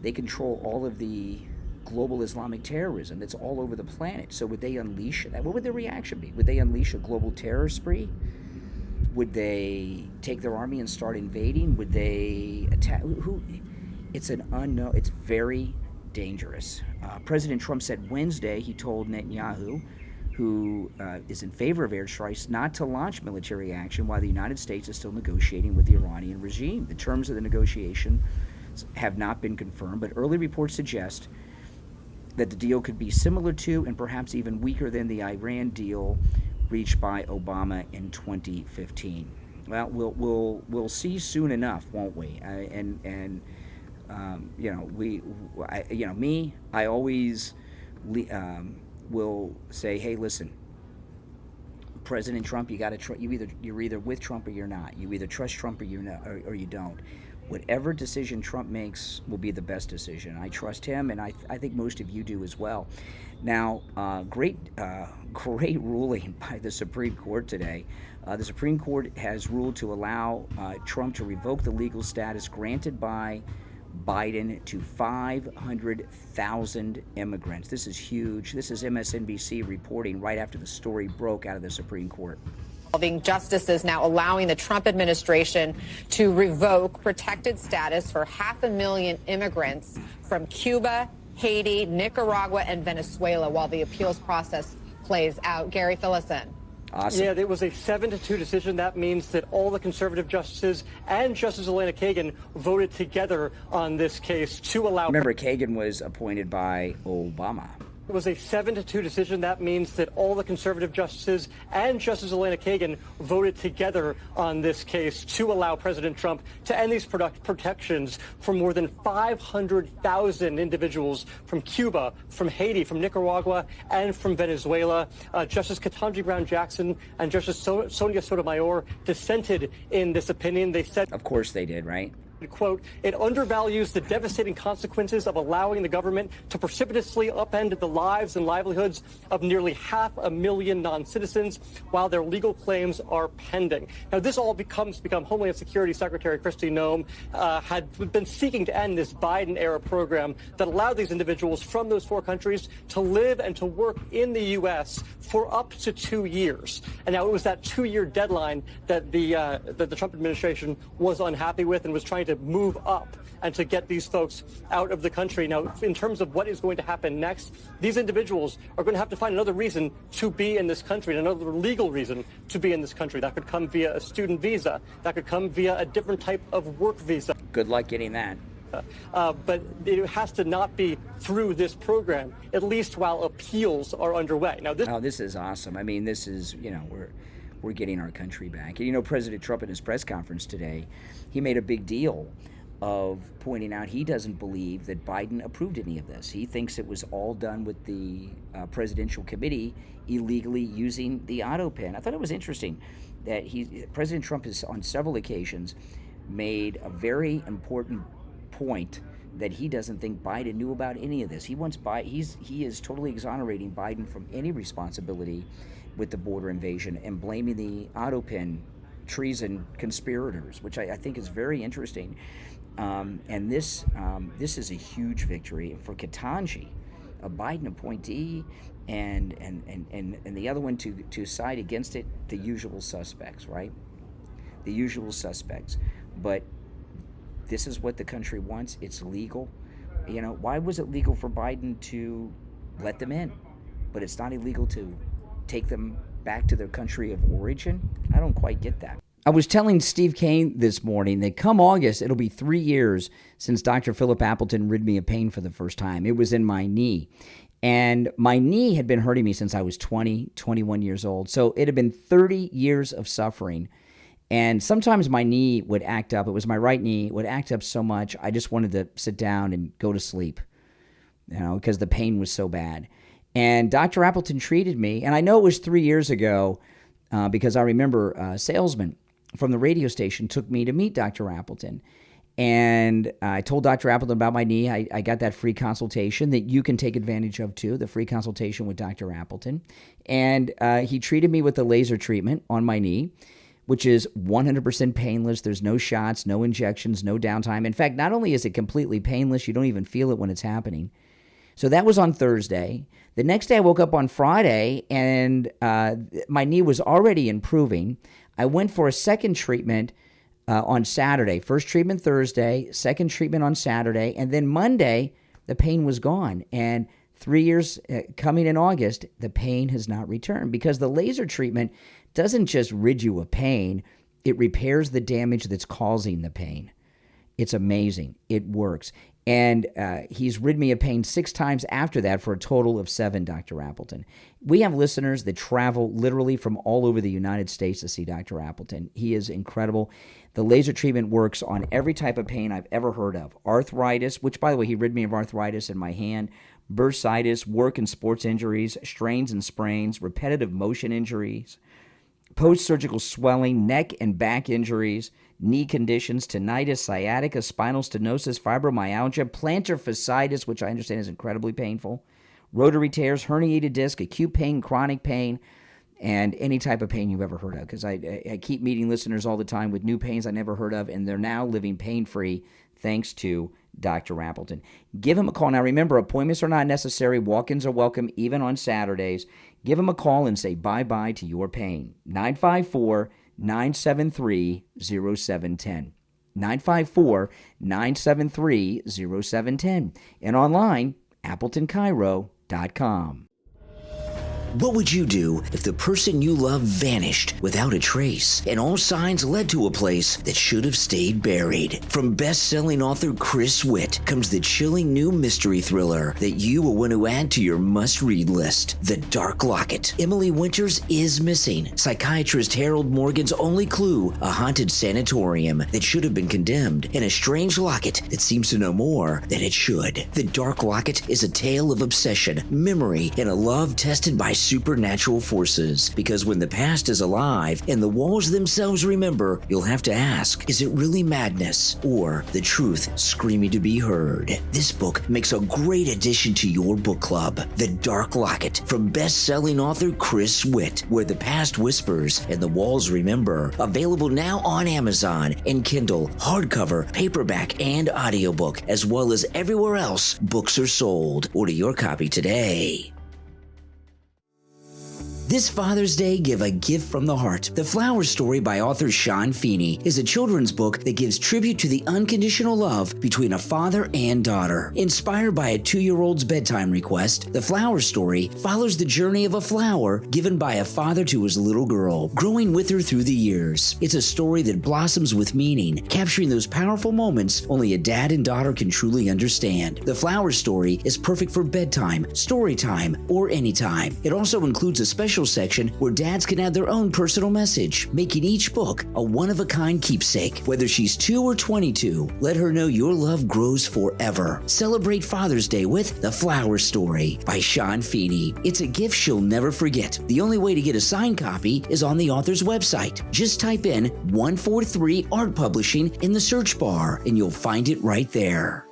they control all of the global Islamic terrorism that's all over the planet. So would they unleash that? What would their reaction be? Would they unleash a global terror spree? Would they take their army and start invading? Would they attack? It's an unknown. It's very dangerous. President Trump said Wednesday he told Netanyahu, who is in favor of airstrikes, not to launch military action while the United States is still negotiating with the Iranian regime. The terms of the negotiation have not been confirmed, but early reports suggest that the deal could be similar to and perhaps even weaker than the Iran deal reached by Obama in 2015. Well, we'll see soon enough, won't we? I always will say, hey, listen, President Trump, you got to you're either with Trump or you're not. You either trust Trump or you don't. Whatever decision Trump makes will be the best decision. I trust him, and I think most of you do as well. Now, great ruling by the Supreme Court today. The Supreme Court has ruled to allow Trump to revoke the legal status granted by Biden to 500,000 immigrants. This is huge. This is MSNBC reporting right after the story broke out of the Supreme Court. Justices now allowing the Trump administration to revoke protected status for 500,000 immigrants from Cuba, Haiti, Nicaragua, and Venezuela while the appeals process plays out. Gary, fill us in. Awesome. Yeah, it was a 7-2 decision. That means that all the conservative justices and Justice Elena Kagan voted together on this case to allow. Remember, Kagan was appointed by Obama. It was a 7-2 decision. That means that all the conservative justices and Justice Elena Kagan voted together on this case to allow President Trump to end these protections for more than 500,000 individuals from Cuba, from Haiti, from Nicaragua, and from Venezuela. Justice Ketanji Brown Jackson and Justice Sonia Sotomayor dissented in this opinion. They said, of course they did, right? Quote, it undervalues the devastating consequences of allowing the government to precipitously upend the lives and livelihoods of nearly 500,000 non-citizens while their legal claims are pending. Now, this all become Homeland Security Secretary Kristi Noem had been seeking to end this Biden-era program that allowed these individuals from those 4 countries to live and to work in the U.S. for up to 2 years. And now it was that 2-year deadline that the Trump administration was unhappy with and was trying to move up and to get these folks out of the country. Now, in terms of what is going to happen next, these individuals are going to have to find another reason to be in this country, and another legal reason to be in this country. That could come via a student visa. That could come via a different type of work visa. Good luck getting that. But it has to not be through this program, at least while appeals are underway. Now, this is awesome. I mean, this is, we're getting our country back. And, President Trump in his press conference today, he made a big deal of pointing out he doesn't believe that Biden approved any of this. He thinks it was all done with the presidential committee illegally using the auto pen. I thought it was interesting that President Trump has on several occasions made a very important point that he doesn't think Biden knew about any of this. He is totally exonerating Biden from any responsibility with the border invasion and blaming the auto pen treason conspirators, which I think is very interesting. And this is a huge victory for Ketanji. a Biden appointee and the other one to side against it, the usual suspects, right? The usual suspects. But this is what the country wants. It's legal. You know, why was it legal for Biden to let them in, but it's not illegal to take them back to their country of origin? I don't quite get that. I was telling Steve Kane this morning that come August, it'll be 3 years since Dr. Philip Appleton rid me of pain for the first time. It was in my knee. And my knee had been hurting me since I was 20, 21 years old. So it had been 30 years of suffering. And sometimes my knee would act up. It was my right knee. It would act up so much, I just wanted to sit down and go to sleep, you know, because the pain was so bad. And Dr. Appleton treated me. And I know it was 3 years ago because I remember a salesman from the radio station took me to meet Dr. Appleton. And I told Dr. Appleton about my knee. I got that free consultation that you can take advantage of too, the free consultation with Dr. Appleton. And he treated me with the laser treatment on my knee, which is 100% painless. There's no shots, no injections, no downtime. In fact, not only is it completely painless, you don't even feel it when it's happening. So that was on Thursday. The next day I woke up on Friday and my knee was already improving. I went for a second treatment on Saturday. First treatment Thursday, second treatment on Saturday, and then Monday, the pain was gone. And 3 years coming in August, the pain has not returned because the laser treatment doesn't just rid you of pain, it repairs the damage that's causing the pain. It's amazing. It works. And he's rid me of pain 6 times after that for a total of 7, Dr. Appleton. We have listeners that travel literally from all over the United States to see Dr. Appleton. He is incredible. The laser treatment works on every type of pain I've ever heard of. Arthritis, which, by the way, he rid me of arthritis in my hand, bursitis, work and sports injuries, strains and sprains, repetitive motion injuries, post-surgical swelling, neck and back injuries, knee conditions, tinnitus, sciatica, spinal stenosis, fibromyalgia, plantar fasciitis, which I understand is incredibly painful, rotary tears, herniated disc, acute pain, chronic pain, and any type of pain you've ever heard of. Because I keep meeting listeners all the time with new pains I never heard of, and they're now living pain-free thanks to Dr. Appleton. Give him a call. Now, remember, appointments are not necessary. Walk-ins are welcome, even on Saturdays. Give him a call and say bye-bye to your pain. 954-973-0710. 954-973-0710. And online, AppletonCairo.com. What would you do if the person you love vanished without a trace and all signs led to a place that should have stayed buried? From best-selling author Chris Witt comes the chilling new mystery thriller that you will want to add to your must-read list, The Dark Locket. Emily Winters is missing. Psychiatrist Harold Morgan's only clue, a haunted sanatorium that should have been condemned, and a strange locket that seems to know more than it should. The Dark Locket is a tale of obsession, memory, and a love tested by supernatural forces. Because when the past is alive and the walls themselves remember, you'll have to ask, is it really madness or the truth screaming to be heard? This book makes a great addition to your book club. The Dark Locket from best-selling author Chris Witt, Where the Past Whispers and the Walls Remember. Available now on Amazon and Kindle, hardcover, paperback, and audiobook, as well as everywhere else books are sold. Order your copy today. This Father's Day, give a gift from the heart. The Flower Story by author Sean Feeney is a children's book that gives tribute to the unconditional love between a father and daughter. Inspired by a 2-year-old's bedtime request, The Flower Story follows the journey of a flower given by a father to his little girl, growing with her through the years. It's a story that blossoms with meaning, capturing those powerful moments only a dad and daughter can truly understand. The Flower Story is perfect for bedtime, story time, or anytime. It also includes a special section where dads can add their own personal message, making each book a one-of-a-kind keepsake. Whether she's 2 or 22, let her know your love grows forever. Celebrate Father's Day with The Flower Story by Sean Feeney. It's a gift she'll never forget. The only way to get a signed copy is on the author's website. Just type in 143 Art Publishing in the search bar and you'll find it right there.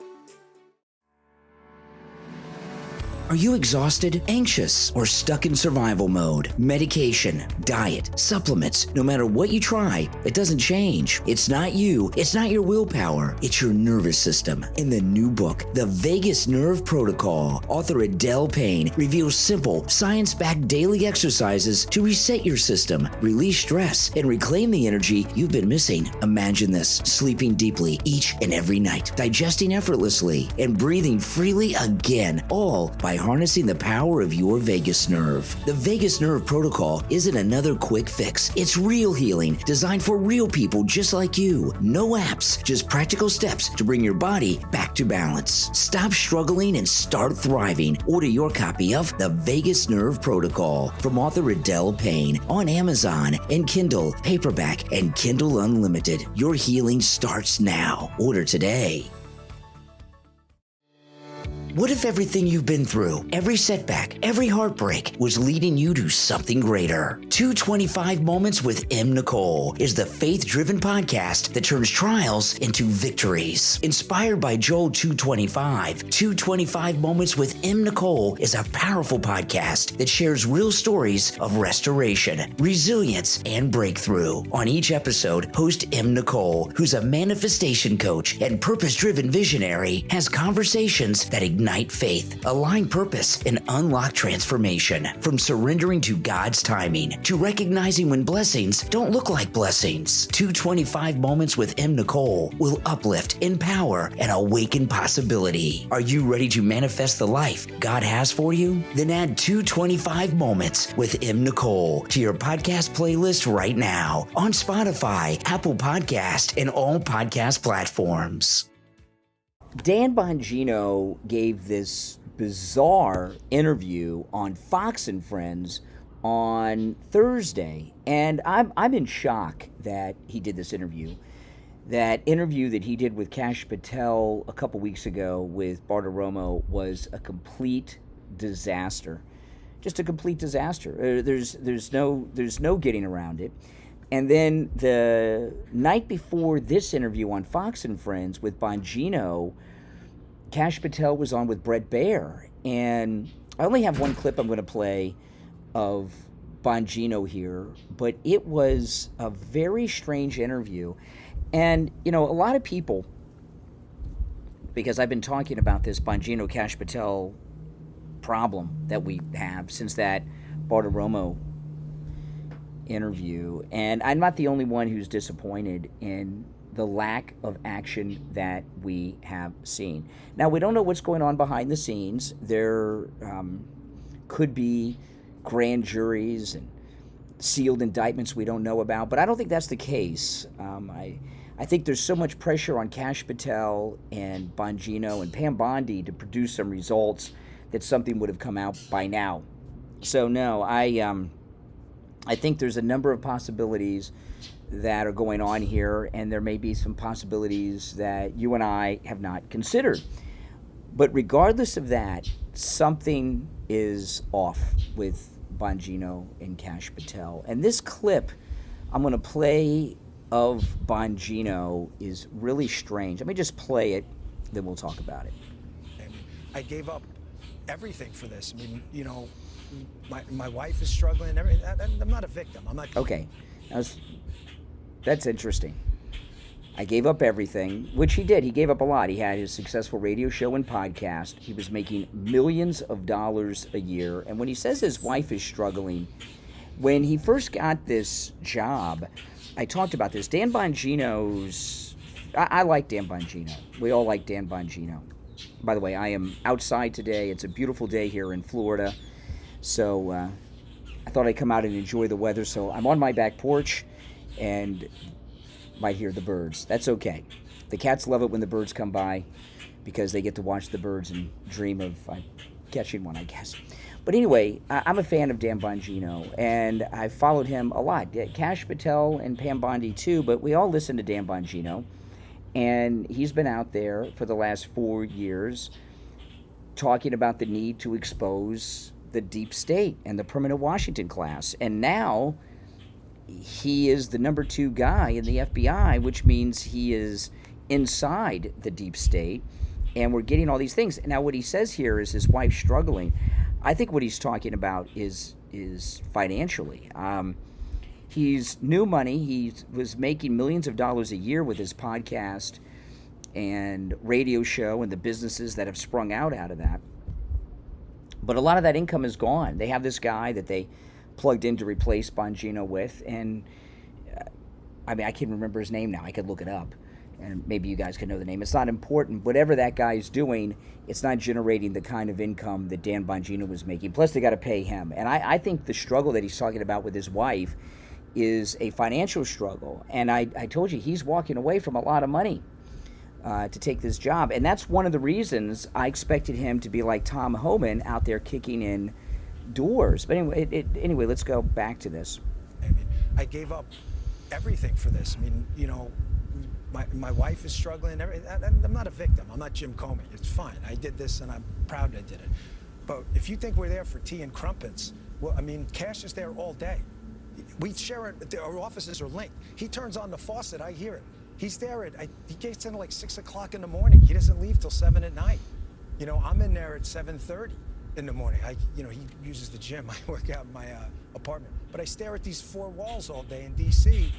Are you exhausted, anxious, or stuck in survival mode? Medication, diet, supplements, no matter what you try, it doesn't change. It's not you. It's not your willpower. It's your nervous system. In the new book, The Vagus Nerve Protocol, author Adele Payne reveals simple, science-backed daily exercises to reset your system, release stress, and reclaim the energy you've been missing. Imagine this: sleeping deeply each and every night, digesting effortlessly, and breathing freely again, all by harnessing the power of your vagus nerve. The Vagus Nerve Protocol isn't another quick fix. It's real healing, designed for real people just like you. No apps, just practical steps to bring your body back to balance. Stop struggling and start thriving. Order your copy of The Vagus Nerve Protocol from author Adele Payne on Amazon and Kindle, paperback, and Kindle Unlimited. Your healing starts now. Order today. What if everything you've been through, every setback, every heartbreak, was leading you to something greater? 225 Moments with M. Nicole is the faith-driven podcast that turns trials into victories. Inspired by Joel 2:25, 225 Moments with M. Nicole is a powerful podcast that shares real stories of restoration, resilience, and breakthrough. On each episode, host M. Nicole, who's a manifestation coach and purpose-driven visionary, has conversations that ignite faith, align purpose, and unlock transformation. From surrendering to God's timing to recognizing when blessings don't look like blessings, 225 Moments with M. Nicole will uplift, empower, and awaken possibility. Are you ready to manifest the life God has for you? Then add 225 Moments with M. Nicole to your podcast playlist right now on Spotify, Apple Podcast, and all podcast platforms. Dan Bongino gave this bizarre interview on Fox and Friends on Thursday, and I'm in shock that he did this interview. That interview that he did with Kash Patel a couple weeks ago with Bartiromo was a complete disaster. Just a complete disaster. There's no getting around it. And then the night before this interview on Fox and Friends with Bongino, Kash Patel was on with Bret Baier. And I only have one clip I'm going to play of Bongino here, but it was a very strange interview. And, you know, a lot of people, because I've been talking about this Bongino-Kash Patel problem that we have since that Bartiromo interview, and I'm not the only one who's disappointed in the lack of action that we have seen. Now, we don't know what's going on behind the scenes. There could be grand juries and sealed indictments we don't know about, but I don't think that's the case. I think there's so much pressure on Kash Patel and Bongino and Pam Bondi to produce some results that something would have come out by now. So no, I think there's a number of possibilities that are going on here, and there may be some possibilities that you and I have not considered. But regardless of that, something is off with Bongino and Kash Patel. And this clip I'm going to play of Bongino is really strange. Let me just play it, then we'll talk about it. I gave up everything for this. I mean, you know, my wife is struggling and everything. I'm not a victim. I'm not. Okay, that's interesting. I gave up everything, which he did. He gave up a lot. He had his successful radio show and podcast. He was making millions of dollars a year. And when he says his wife is struggling, when he first got this job, I talked about this. Dan Bongino's... I like Dan Bongino. We all like Dan Bongino. By the way, I am outside today. It's a beautiful day here in Florida. So I thought I'd come out and enjoy the weather. So I'm on my back porch and might hear the birds. That's okay. The cats love it when the birds come by because they get to watch the birds and dream of catching one, I guess. But anyway, I'm a fan of Dan Bongino, and I followed him a lot. Kash Patel and Pam Bondi too, but we all listen to Dan Bongino. And he's been out there for the last 4 years talking about the need to expose the deep state and the permanent Washington class. And now he is the number 2 guy in the FBI, which means he is inside the deep state. and we're getting all these things. Now, what he says here is his wife's struggling. I think what he's talking about is financially. He's new money. He was making millions of dollars a year with his podcast and radio show and the businesses that have sprung out of that. But a lot of that income is gone. They have this guy that they plugged in to replace Bongino with, and I can't remember his name now. I could look it up, and maybe you guys can know the name. It's not important. Whatever that guy's doing, it's not generating the kind of income that Dan Bongino was making. Plus, they got to pay him. And I think the struggle that he's talking about with his wife is a financial struggle. And I told you, he's walking away from a lot of money to take this job. And that's one of the reasons I expected him to be like Tom Homan out there kicking in doors. But anyway, let's go back to this. I gave up everything for this. My wife is struggling. I'm not a victim. I'm not Jim Comey. It's fine. I did this, and I'm proud I did it. But if you think we're there for tea and crumpets, well, Cash is there all day. We share it. Our offices are linked. He turns on the faucet. I hear it. He's there he gets in like 6 o'clock in the morning. He doesn't leave till 7 at night. I'm in there at 7:30 in the morning. He uses the gym. I work out in my apartment. But I stare at these four walls all day in D.C.,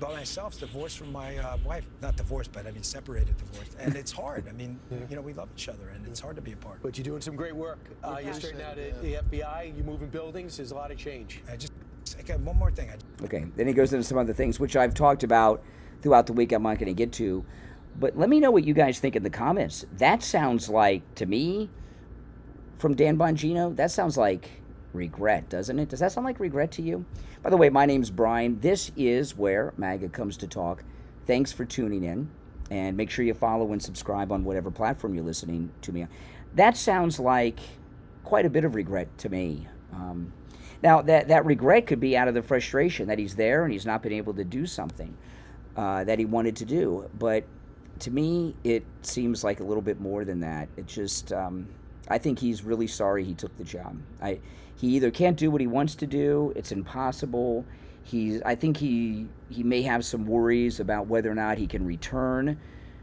by myself, divorced from my wife. Not divorced, but separated, divorced. And it's hard. We love each other, and it's hard to be apart. But you're doing some great work. You're straightening out the FBI, you're moving buildings, there's a lot of change. I got one more thing. Okay, then he goes into some other things, which I've talked about throughout the week. I'm not going to get to. But let me know what you guys think in the comments. That sounds like, to me, from Dan Bongino, that sounds like regret, doesn't it? Does that sound like regret to you? By the way, my name's Brian. This is where MAGA comes to talk. Thanks for tuning in. And make sure you follow and subscribe on whatever platform you're listening to me on. That sounds like quite a bit of regret to me. Now, that regret could be out of the frustration that he's there and he's not been able to do something that he wanted to do. But to me, it seems like a little bit more than that. It just, I think he's really sorry he took the job. He either can't do what he wants to do, it's impossible. I think he may have some worries about whether or not he can return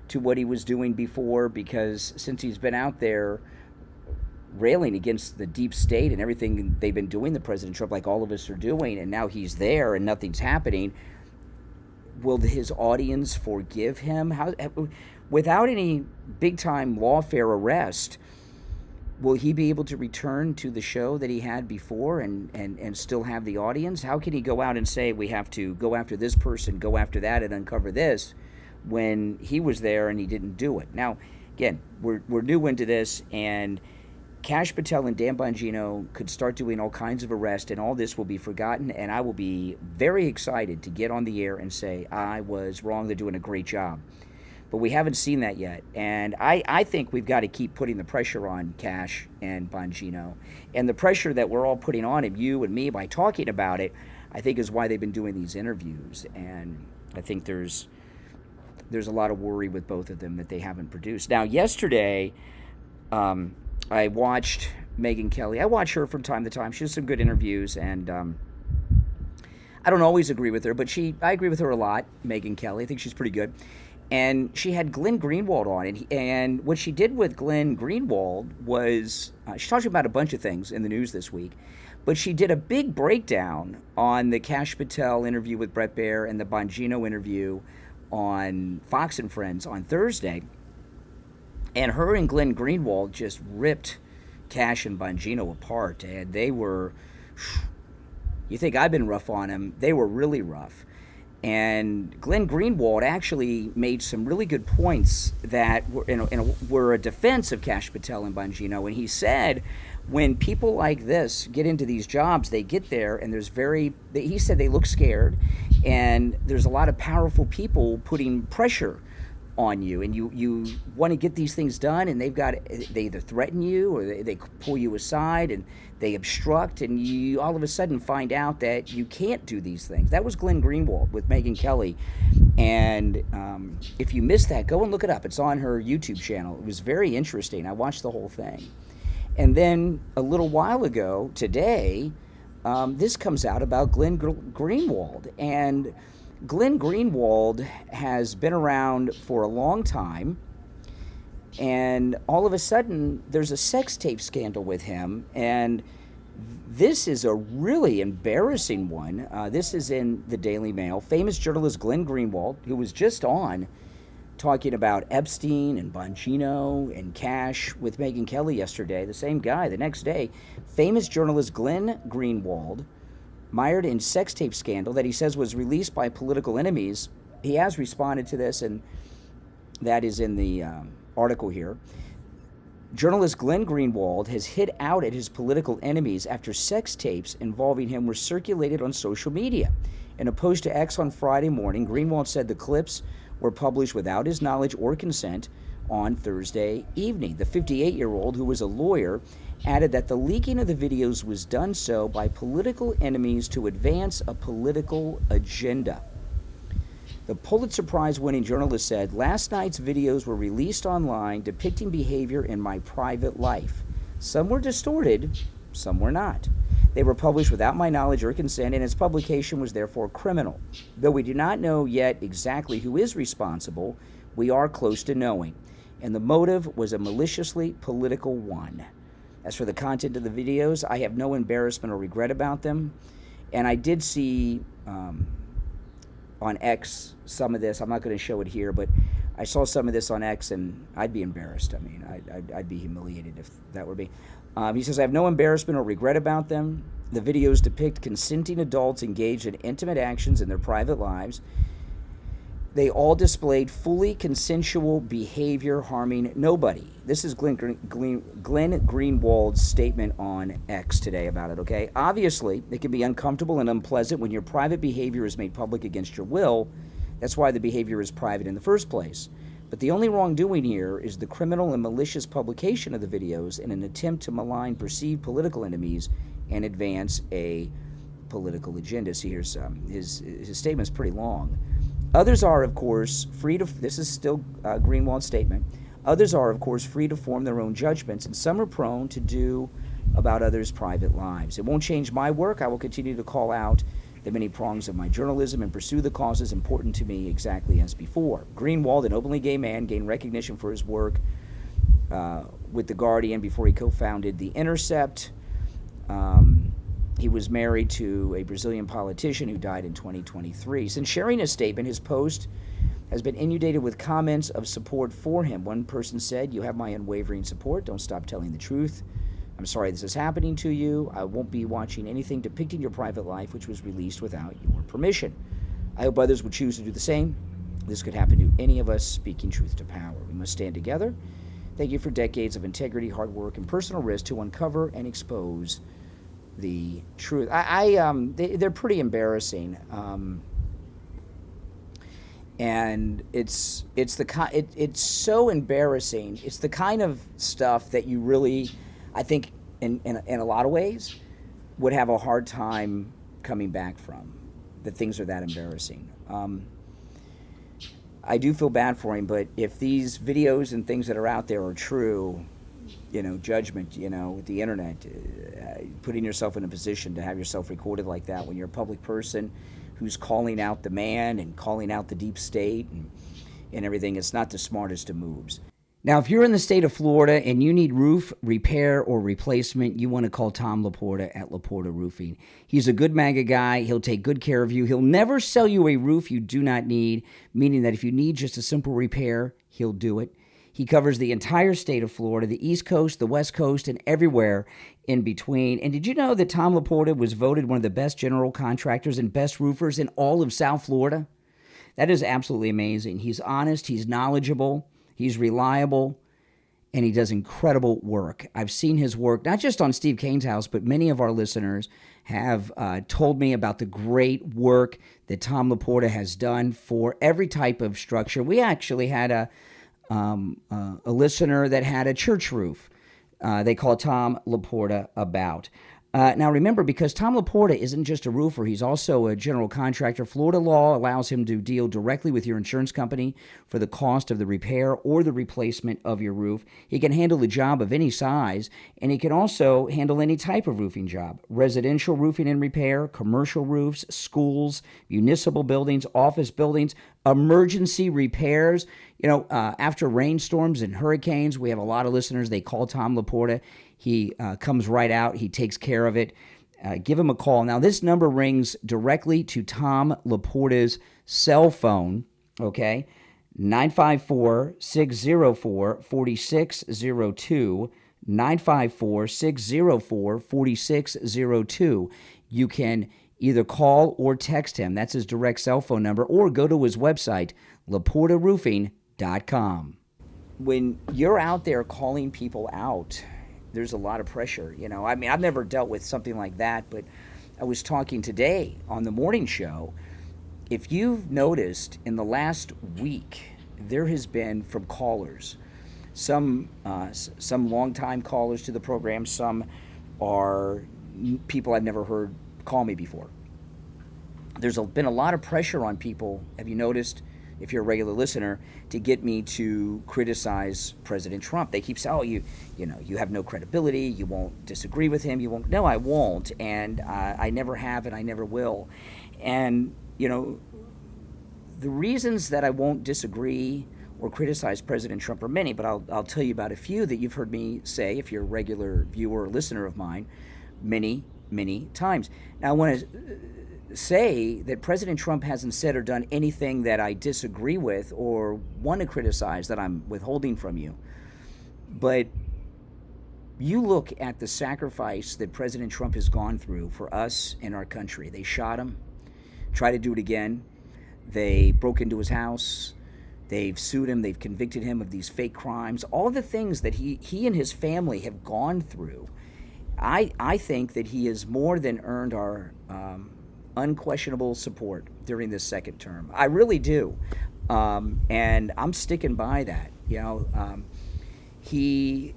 to what he was doing before, because since he's been out there railing against the deep state and everything they've been doing to President Trump, like all of us are doing, and now he's there and nothing's happening, will his audience forgive him? Without any big-time lawfare arrest, will he be able to return to the show that he had before and still have the audience? How can he go out and say, we have to go after this person, go after that, and uncover this, when he was there and he didn't do it? Now, again, we're new into this, and Kash Patel and Dan Bongino could start doing all kinds of arrests, and all this will be forgotten, and I will be very excited to get on the air and say, I was wrong, they're doing a great job. But we haven't seen that yet, and I think we've got to keep putting the pressure on Kash and Bongino. And the pressure that we're all putting on him, you and me, by talking about it, I think is why they've been doing these interviews. And I think there's a lot of worry with both of them that they haven't produced. Now, yesterday, I watched Megyn Kelly. I watch her from time to time. She does some good interviews, and I don't always agree with her, but I agree with her a lot, Megyn Kelly. I think she's pretty good. And she had Glenn Greenwald on, and what she did with Glenn Greenwald was, she talked about a bunch of things in the news this week, but she did a big breakdown on the Kash Patel interview with Bret Baier and the Bongino interview on Fox and Friends on Thursday. And her and Glenn Greenwald just ripped Kash and Bongino apart, and they were, you think I've been rough on them, they were really rough. And Glenn Greenwald actually made some really good points that were a defense of Kash Patel and Bongino. And he said, when people like this get into these jobs, they get there and he said they look scared, and there's a lot of powerful people putting pressure on you, and you want to get these things done, and they either threaten you or they pull you aside and they obstruct, and you all of a sudden find out that you can't do these things. That was Glenn Greenwald with Megyn Kelly, and if you missed that, go and look it up. It's on her YouTube channel. It was very interesting. I watched the whole thing. And then a little while ago, today, this comes out about Glenn Greenwald, and Glenn Greenwald has been around for a long time. And all of a sudden, there's a sex tape scandal with him, and this is a really embarrassing one. This is in the Daily Mail. Famous journalist Glenn Greenwald, who was just on talking about Epstein and Bongino and Cash with Megyn Kelly yesterday, the same guy, the next day. Famous journalist Glenn Greenwald, mired in sex tape scandal that he says was released by political enemies. He has responded to this, and that is in the article here. Journalist Glenn Greenwald has hit out at his political enemies after sex tapes involving him were circulated on social media. In a post to X on Friday morning, Greenwald said the clips were published without his knowledge or consent on Thursday evening. The 58-year-old, who was a lawyer, added that the leaking of the videos was done so by political enemies to advance a political agenda. The Pulitzer Prize-winning journalist said, "Last night's videos were released online depicting behavior in my private life. Some were distorted, some were not. They were published without my knowledge or consent, and its publication was therefore criminal. Though we do not know yet exactly who is responsible, we are close to knowing. And the motive was a maliciously political one. As for the content of the videos, I have no embarrassment or regret about them." And I did see on X some of this. I'm not going to show it here, but I saw some of this on X, and I'd be embarrassed. I mean, I'd be humiliated if that were me. He says, "I have no embarrassment or regret about them. The videos depict consenting adults engaged in intimate actions in their private lives. They all displayed fully consensual behavior harming nobody." This is Glenn Greenwald's statement on X today about it, okay? "Obviously, it can be uncomfortable and unpleasant when your private behavior is made public against your will. That's why the behavior is private in the first place. But the only wrongdoing here is the criminal and malicious publication of the videos in an attempt to malign perceived political enemies and advance a political agenda." See, here's his statement's pretty long. "Others are, of course, free to," this is still Greenwald's statement, "others are, of course, free to form their own judgments, and some are prone to do about others' private lives. It won't change my work. I will continue to call out the many prongs of my journalism and pursue the causes important to me exactly as before." Greenwald, an openly gay man, gained recognition for his work with The Guardian before he co-founded The Intercept. He was married to a Brazilian politician who died in 2023. Since sharing his statement, his post has been inundated with comments of support for him. One person said, "You have my unwavering support. Don't stop telling the truth. I'm sorry this is happening to you. I won't be watching anything depicting your private life which was released without your permission. I hope others will choose to do the same. This could happen to any of us speaking truth to power. We must stand together. Thank you for decades of integrity, hard work, and personal risk to uncover and expose the truth." They're pretty embarrassing, and it's so embarrassing. It's the kind of stuff that you really, I think, in a lot of ways, would have a hard time coming back from. That things are that embarrassing. I do feel bad for him, but if these videos and things that are out there are true, judgment, with the internet, putting yourself in a position to have yourself recorded like that when you're a public person who's calling out the man and calling out the deep state and everything, it's not the smartest of moves. Now, if you're in the state of Florida and you need roof repair or replacement, you want to call Tom Laporta at Laporta Roofing. He's a good MAGA guy. He'll take good care of you. He'll never sell you a roof you do not need, meaning that if you need just a simple repair, he'll do it. He covers the entire state of Florida, the East Coast, the West Coast, and everywhere in between. And did you know that Tom Laporta was voted one of the best general contractors and best roofers in all of South Florida? That is absolutely amazing. He's honest, he's knowledgeable, he's reliable, and he does incredible work. I've seen his work, not just on Steve Kane's house, but many of our listeners have told me about the great work that Tom Laporta has done for every type of structure. We actually had a listener that had a church roof. They call Tom Laporta about. Now remember, because Tom Laporta isn't just a roofer, he's also a general contractor. Florida law allows him to deal directly with your insurance company for the cost of the repair or the replacement of your roof. He can handle a job of any size, and he can also handle any type of roofing job. Residential roofing and repair, commercial roofs, schools, municipal buildings, office buildings, emergency repairs. You know, after rainstorms and hurricanes, we have a lot of listeners, they call Tom Laporta. He comes right out. He takes care of it. Give him a call. Now, this number rings directly to Tom Laporta's cell phone, okay? 954-604-4602. 954-604-4602. You can either call or text him. That's his direct cell phone number. Or go to his website, laportaroofing.com. When you're out there calling people out, there's a lot of pressure, you know. I mean, I've never dealt with something like that, but I was talking today on the morning show. If you've noticed in the last week, there has been from callers, some longtime callers to the program, some are people I've never heard call me before. There's been a lot of pressure on people, have you noticed, if you're a regular listener, to get me to criticize President Trump. They keep saying, oh, you know, you have no credibility, you won't disagree with him, you won't. No, I won't, and I never have and I never will. And, you know, the reasons that I won't disagree or criticize President Trump are many, but I'll tell you about a few that you've heard me say, if you're a regular viewer or listener of mine, many, many times. Now, I want to say that President Trump hasn't said or done anything that I disagree with or want to criticize that I'm withholding from you. But you look at the sacrifice that President Trump has gone through for us and our country. They shot him, tried to do it again. They broke into his house. They've sued him. They've convicted him of these fake crimes. All the things that he and his family have gone through. I think that he has more than earned our unquestionable support during this second term. I really do. And I'm sticking by that. You know, he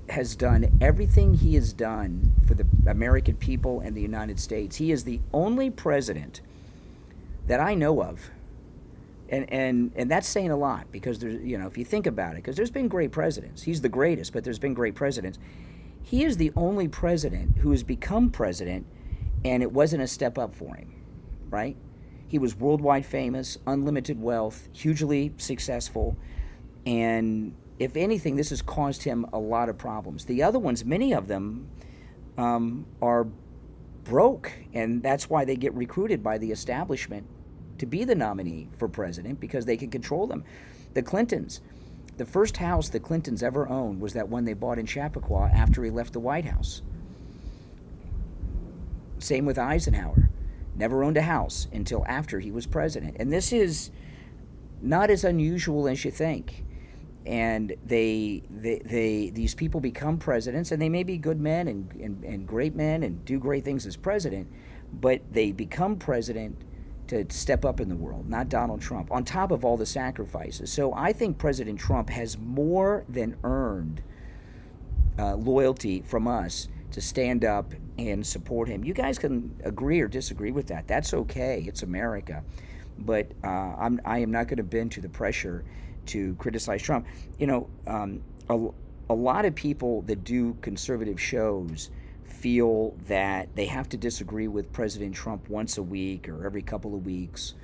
has done everything he has done for the American people and the United States. He is the only president that I know of, and that's saying a lot, because there's, you know, if you think about it, because there's been great presidents. He's the greatest, but there's been great presidents. He is the only president who has become president and it wasn't a step up for him, right? He was worldwide famous, unlimited wealth, hugely successful, and if anything, this has caused him a lot of problems. The other ones, many of them, are broke, and that's why they get recruited by the establishment to be the nominee for president, because they can control them. The Clintons, the first house the Clintons ever owned was that one they bought in Chappaqua after he left the White House. Same with Eisenhower. Never owned a house until after he was president. And this is not as unusual as you think. And these people become presidents, and they may be good men and great men and do great things as president, but they become president to step up in the world, not Donald Trump, on top of all the sacrifices. So I think President Trump has more than earned loyalty from us to stand up and support him. You guys can agree or disagree with that. That's okay. It's America. But I am not going to bend to the pressure to criticize Trump. You know, a lot of people that do conservative shows feel that they have to disagree with President Trump once a week or every couple of weeks.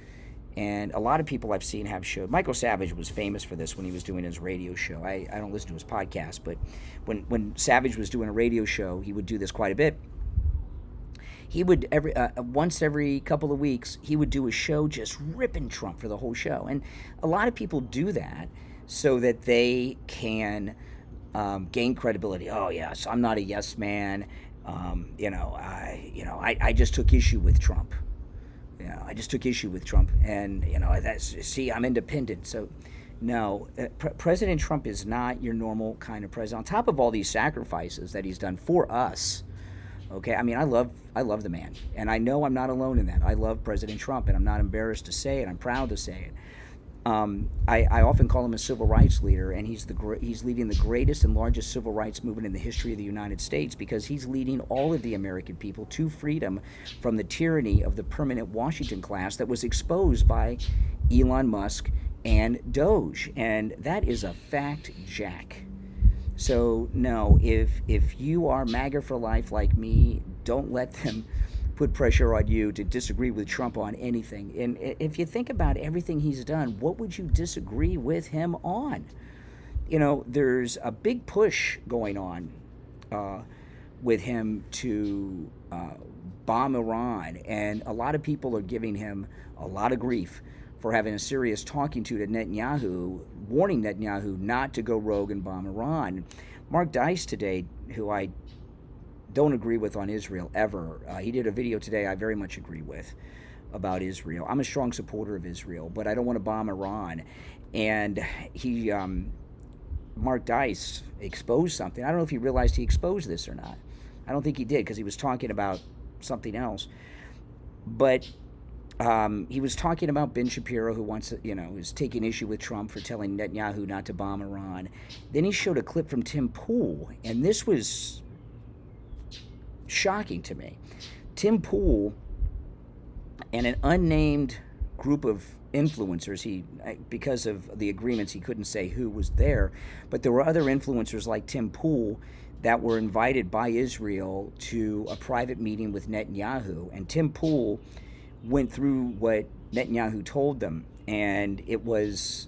And a lot of people I've seen have shows. Michael Savage was famous for this when he was doing his radio show. I don't listen to his podcast, but when Savage was doing a radio show, he would do this quite a bit. He would once every couple of weeks, he would do a show just ripping Trump for the whole show. And a lot of people do that so that they can gain credibility. Oh yes, I'm not a yes man. I just took issue with Trump. I just took issue with Trump, and I'm independent. So, no, President Trump is not your normal kind of president. On top of all these sacrifices that he's done for us, okay. I mean, I love the man, and I know I'm not alone in that. I love President Trump, and I'm not embarrassed to say it. I'm proud to say it. I often call him a civil rights leader, and he's leading the greatest and largest civil rights movement in the history of the United States, because he's leading all of the American people to freedom from the tyranny of the permanent Washington class that was exposed by Elon Musk and DOGE. And that is a fact, Jack. So no, if you are MAGA for life like me, don't let them put pressure on you to disagree with Trump on anything. And if you think about everything he's done, what would you disagree with him on? You know, there's a big push going on with him to bomb Iran, and a lot of people are giving him a lot of grief for having a serious talking to Netanyahu, warning Netanyahu not to go rogue and bomb Iran. Mark Dice today, who I don't agree with on Israel ever, he did a video today I very much agree with about Israel. I'm a strong supporter of Israel, but I don't want to bomb Iran. And he, Mark Dice, exposed something. I don't know if he realized he exposed this or not. I don't think he did, because he was talking about something else. But he was talking about Ben Shapiro, who wants, is taking issue with Trump for telling Netanyahu not to bomb Iran. Then he showed a clip from Tim Pool, and this was shocking to me. Tim Pool and an unnamed group of influencers, because of the agreements, he couldn't say who was there, but there were other influencers like Tim Pool that were invited by Israel to a private meeting with Netanyahu. And Tim Pool went through what Netanyahu told them, and it was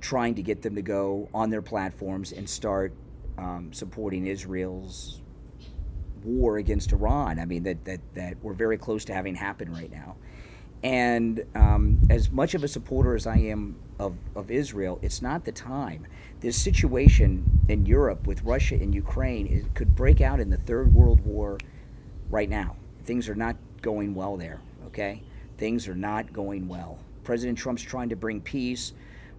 trying to get them to go on their platforms and start supporting Israel's war against Iran. I mean, that we're very close to having happen right now. And as much of a supporter as I am of Israel, it's not the time. This situation in Europe with Russia and Ukraine could break out in the Third World War right now. Things are not going well there, okay? Things are not going well. President Trump's trying to bring peace,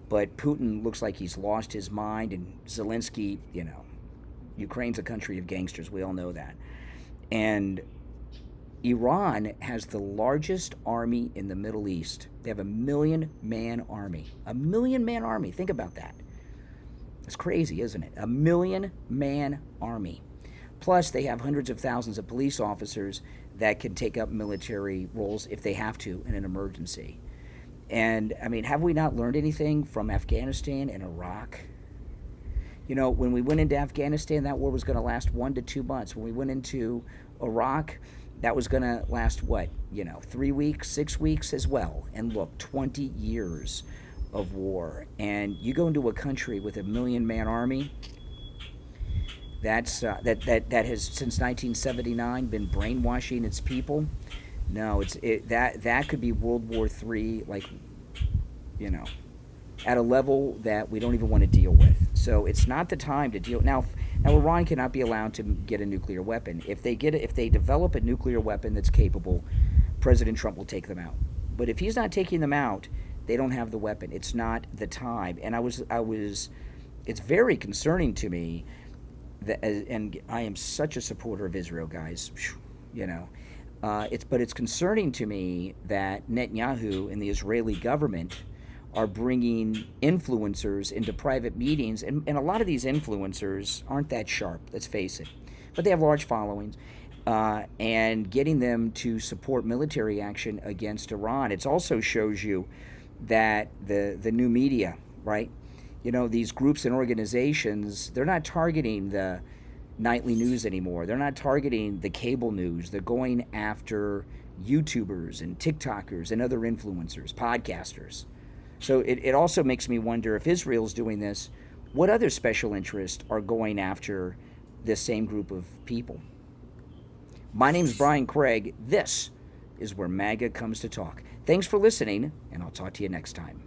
but Putin looks like he's lost his mind, and Zelensky, Ukraine's a country of gangsters. We all know that. And Iran has the largest army in the Middle East. They have 1 million-man army. 1 million-man army. Think about that. It's crazy, isn't it? 1 million-man army. Plus, they have hundreds of thousands of police officers that can take up military roles if they have to in an emergency. And, I mean, have we not learned anything from Afghanistan and Iraq? When we went into Afghanistan, that war was going to last 1 to 2 months. When we went into Iraq, that was going to last, 3 weeks, 6 weeks as well. And look, 20 years of war. And you go into a country with 1 million-man army, that has since 1979 been brainwashing its people. No, that could be World War III, at a level that we don't even want to deal with. So it's not the time to deal. Now Iran cannot be allowed to get a nuclear weapon. If they develop a nuclear weapon that's capable, President Trump will take them out. But if he's not taking them out, they don't have the weapon. It's not the time. And it's very concerning to me and I am such a supporter of Israel, guys. But it's concerning to me that Netanyahu and the Israeli government are bringing influencers into private meetings, and a lot of these influencers aren't that sharp, let's face it, but they have large followings, and getting them to support military action against Iran. It also shows you that the new media, right? These groups and organizations, they're not targeting the nightly news anymore. They're not targeting the cable news. They're going after YouTubers and TikTokers and other influencers, podcasters. So it also makes me wonder, if Israel's doing this, what other special interests are going after this same group of people? My name's Brian Craig. This is where MAGA comes to talk. Thanks for listening, and I'll talk to you next time.